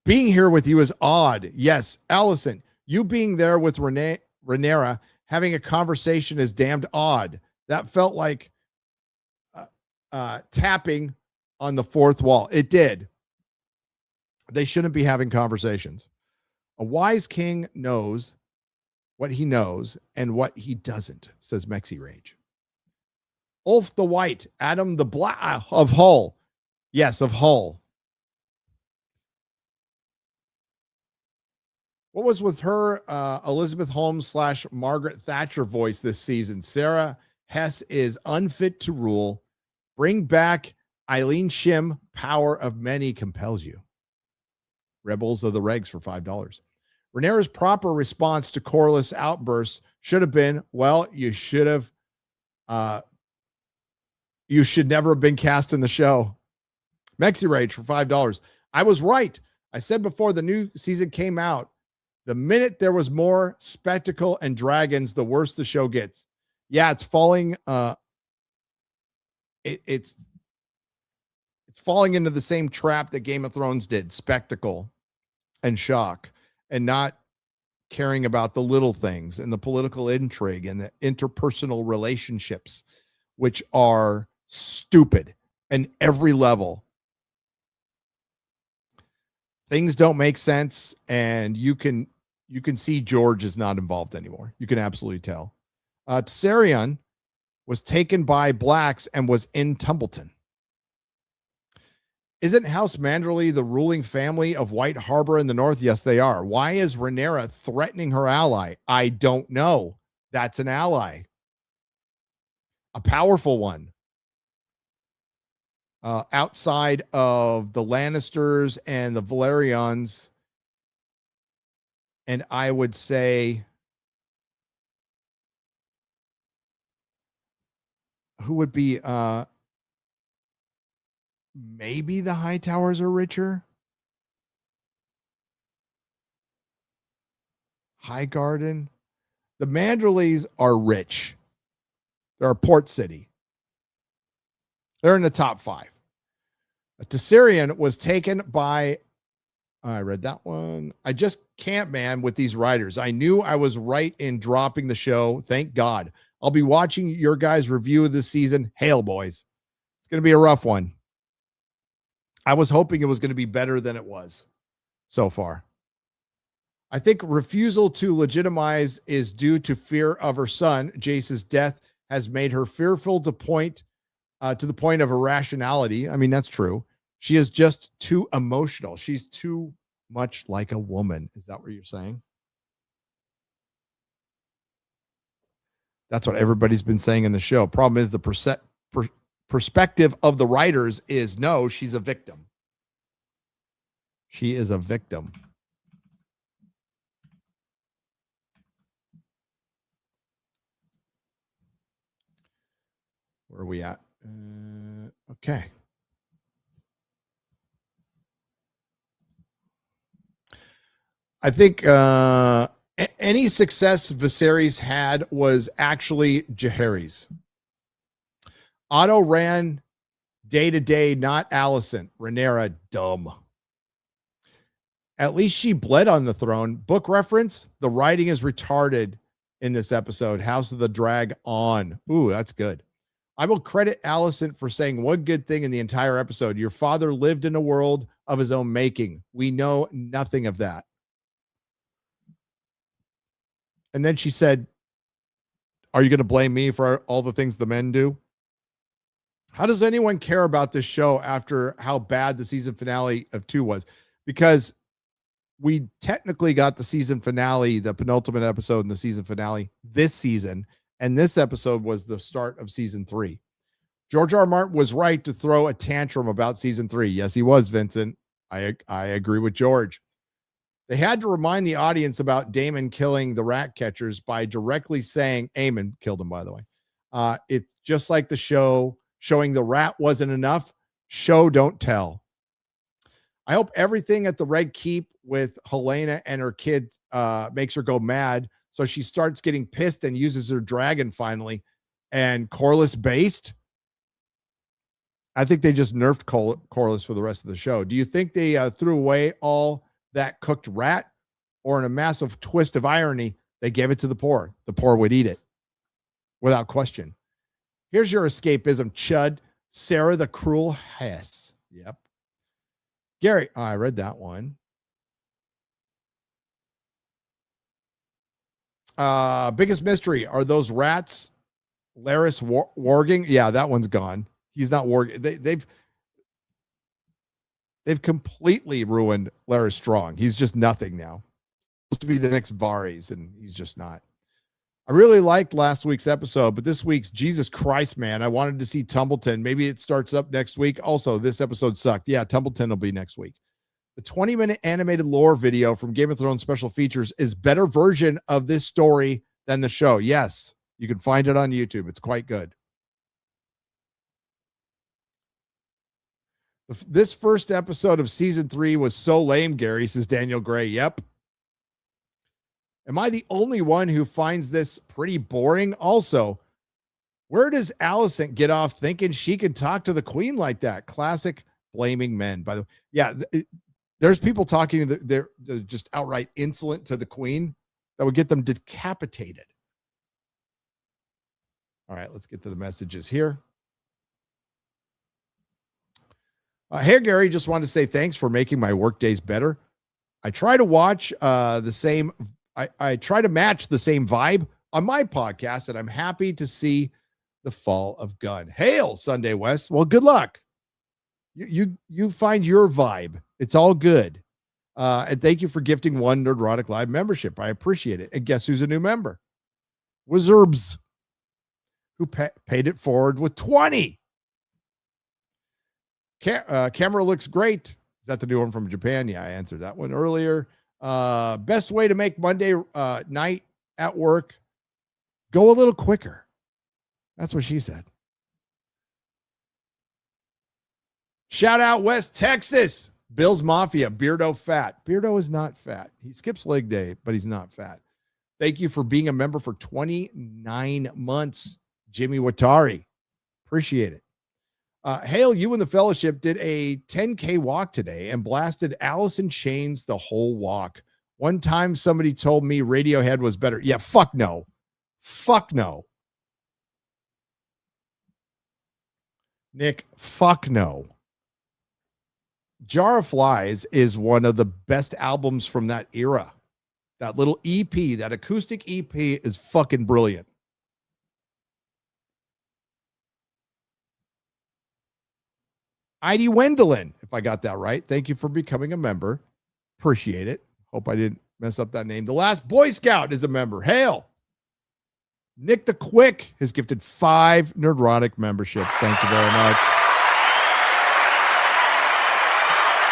Being here with you is odd. Yes, Allison, you being there with Rhaenyra having a conversation is damned odd. That felt like tapping on the fourth wall. It did. They shouldn't be having conversations. A wise king knows what he knows and what he doesn't, says Mexi Rage. Ulf the White, Adam the Black of Hull. Yes, of Hull. What was with her Elizabeth Holmes / Margaret Thatcher voice this season? Sarah Hess is unfit to rule. Bring back Eileen Shim. Power of many compels you. Rebels of the Regs for $5. Rhaenyra's proper response to Corlys' outbursts should have been, well, you should never have been cast in the show. Mexi Rage for $5. I was right. I said before the new season came out, the minute there was more spectacle and dragons, the worse the show gets. Yeah, it's falling. It's falling into the same trap that Game of Thrones did: spectacle and shock, and not caring about the little things and the political intrigue and the interpersonal relationships, which are stupid in every level. Things don't make sense, and you can see George is not involved anymore. You can absolutely tell. Tsarion was taken by blacks and was in Tumbleton. Isn't House Manderley the ruling family of White Harbor in the north? Yes, they are. Why is Rhaenyra threatening her ally? I don't know. That's an ally. A powerful one. Outside of the Lannisters and the Valerians, and I would say, who would be maybe the Hightowers are richer. Highgarden. The Manderleys are rich. They're a port city. They're in the top 5. Tessarion was taken by, I read that one. I just can't, man, with these writers. I knew I was right in dropping the show. Thank God. I'll be watching your guys' review of this season. Hail, boys. It's going to be a rough one. I was hoping it was going to be better than it was so far. I think refusal to legitimize is due to fear of her son. Jace's death has made her fearful to the point of irrationality. I mean, that's true. She is just too emotional. She's too much like a woman. Is that what you're saying? That's what everybody's been saying in the show. Problem is the perspective of the writers is no, she's a victim. She is a victim. Where are we at? Okay. I think any success Viserys had was actually Jaehaerys. Otto ran day to day, not Alicent. Rhaenyra, dumb. At least she bled on the throne. Book reference, the writing is retarded in this episode. House of the Dragon. Ooh, that's good. I will credit Alicent for saying one good thing in the entire episode. Your father lived in a world of his own making. We know nothing of that. And then she said, are you going to blame me for all the things the men do? How does anyone care about this show after how bad the season finale of 2 was? Because we technically got the season finale, the penultimate episode in the season finale this season. And this episode was the start of season 3. George R. R. Martin was right to throw a tantrum about season 3. Yes, he was, Vincent. I agree with George. They had to remind the audience about Daemon killing the rat catchers by directly saying, Aemon killed him, by the way, It's just like the show showing the rat wasn't enough. Show don't tell. I hope everything at the Red Keep with Helena and her kid makes her go mad. So she starts getting pissed and uses her dragon finally. And Corliss based. I think they just nerfed Corliss for the rest of the show. Do you think they threw away all that cooked rat, or in a massive twist of irony, they gave it to the poor? The poor would eat it without question. Here's your escapism, chud. Sarah the Cruel Hess. Yep. Gary, I read that one. Biggest mystery, are those rats Laris warging? Yeah, that one's gone. He's not warging. They've completely ruined Laris Strong. He's just nothing now. Supposed to be the next Varys, and he's just not. I really liked last week's episode, but this week's, Jesus Christ, man, I wanted to see Tumbleton. Maybe it starts up next week. Also, this episode sucked. Yeah, Tumbleton will be next week. The 20-minute animated lore video from Game of Thrones special features is better version of this story than the show. Yes, you can find it on YouTube. It's quite good. This first episode of season 3 was so lame, Gary, says Daniel Gray. Yep. Am I the only one who finds this pretty boring? Also, where does Alicent get off thinking she can talk to the queen like that? Classic blaming men, by the way. Yeah, there's people talking that they're just outright insolent to the queen that would get them decapitated. All right, let's get to the messages here. Hey, Gary, just wanted to say thanks for making my work days better. I try to watch I try to match the same vibe on my podcast, and I'm happy to see the fall of Gunn. Hail, Sunday West. Well, good luck. You find your vibe. It's all good. And thank you for gifting one Nerdrotic Live membership. I appreciate it. And guess who's a new member? Wizards, who paid it forward with 20. Camera looks great. Is that the new one from Japan? Yeah, I answered that one earlier. Best way to make Monday night at work, go a little quicker. That's what she said. Shout out West Texas. Bill's Mafia, Beardo fat. Beardo is not fat. He skips leg day, but he's not fat. Thank you for being a member for 29 months, Jimmy Watari. Appreciate it. Hale, you and the fellowship did a 10K walk today and blasted Alice in Chains the whole walk. One time somebody told me Radiohead was better. Yeah, fuck no. Fuck no. Nick, fuck no. Jar of Flies is one of the best albums from that era. That little EP, that acoustic EP is fucking brilliant. Heidi Wendelin, if I got that right. Thank you for becoming a member. Appreciate it. Hope I didn't mess up that name. The Last Boy Scout is a member. Hail. Nick the Quick has gifted 5 Nerdrotic memberships. Thank you very much.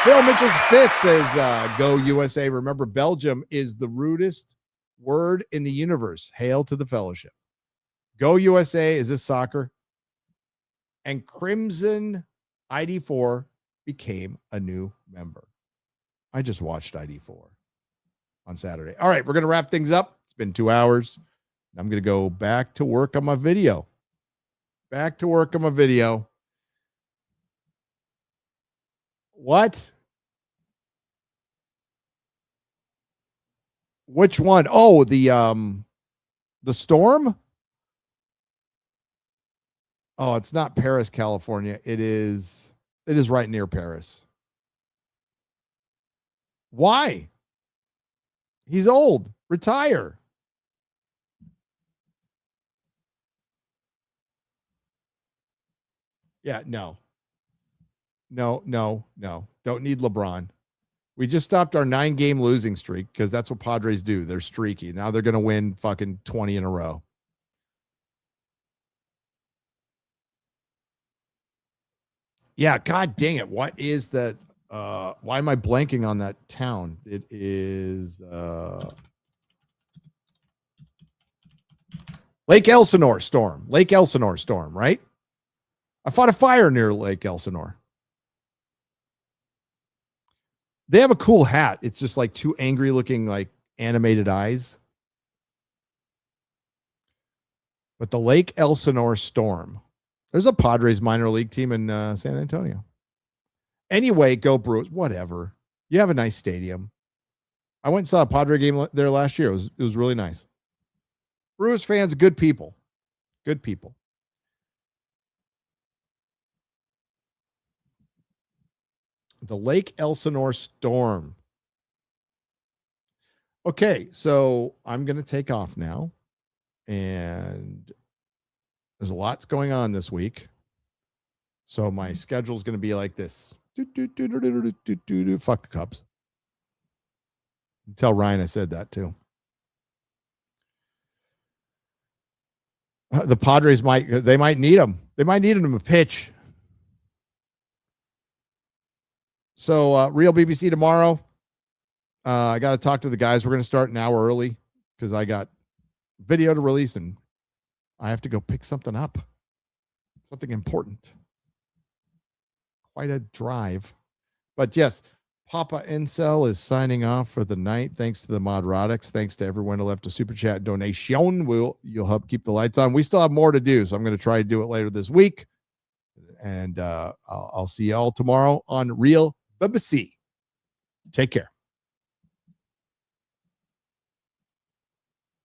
Phil Mitchell's Fist says, go USA. Remember, Belgium is the rudest word in the universe. Hail to the fellowship. Go USA. Is this soccer? And Crimson ID4 became a new member. I just watched ID4 on Saturday. All right, we're going to wrap things up. It's been 2 hours. I'm going to go back to work on my video. Back to work on my video. What? Which one? Oh, the storm? Oh, it's not Paris, California. It is right near Paris. Why? He's old. Retire. Yeah, no. Don't need LeBron. We just stopped our 9-game losing streak because that's what Padres do. They're streaky. Now they're going to win fucking 20 in a row. Yeah, god dang it. What is that? Why am I blanking on that town? It is Lake Elsinore storm. Lake Elsinore storm, right? I fought a fire near Lake Elsinore. They have a cool hat. It's just like two angry looking, like animated eyes. But the Lake Elsinore storm. There's a Padres minor league team in San Antonio. Anyway, go Brewers. Whatever. You have a nice stadium. I went and saw a Padre game there last year. It was really nice. Brewers fans, good people. Good people. The Lake Elsinore storm. Okay, so I'm going to take off now. And there's a lot going on this week. So my schedule is going to be like this. Fuck the Cubs. Tell Ryan I said that too. The Padres might need him. They might need him to pitch. So Real BBC tomorrow. I got to talk to the guys. We're going to start an hour early because I got video to release and I have to go pick something up. Something important. Quite a drive. But yes, Papa Incel is signing off for the night. Thanks to the Modrotics. Thanks to everyone who left a super chat donation. You'll help keep the lights on. We still have more to do, so I'm going to try to do it later this week. And I'll see you all tomorrow on Real BBC. Take care.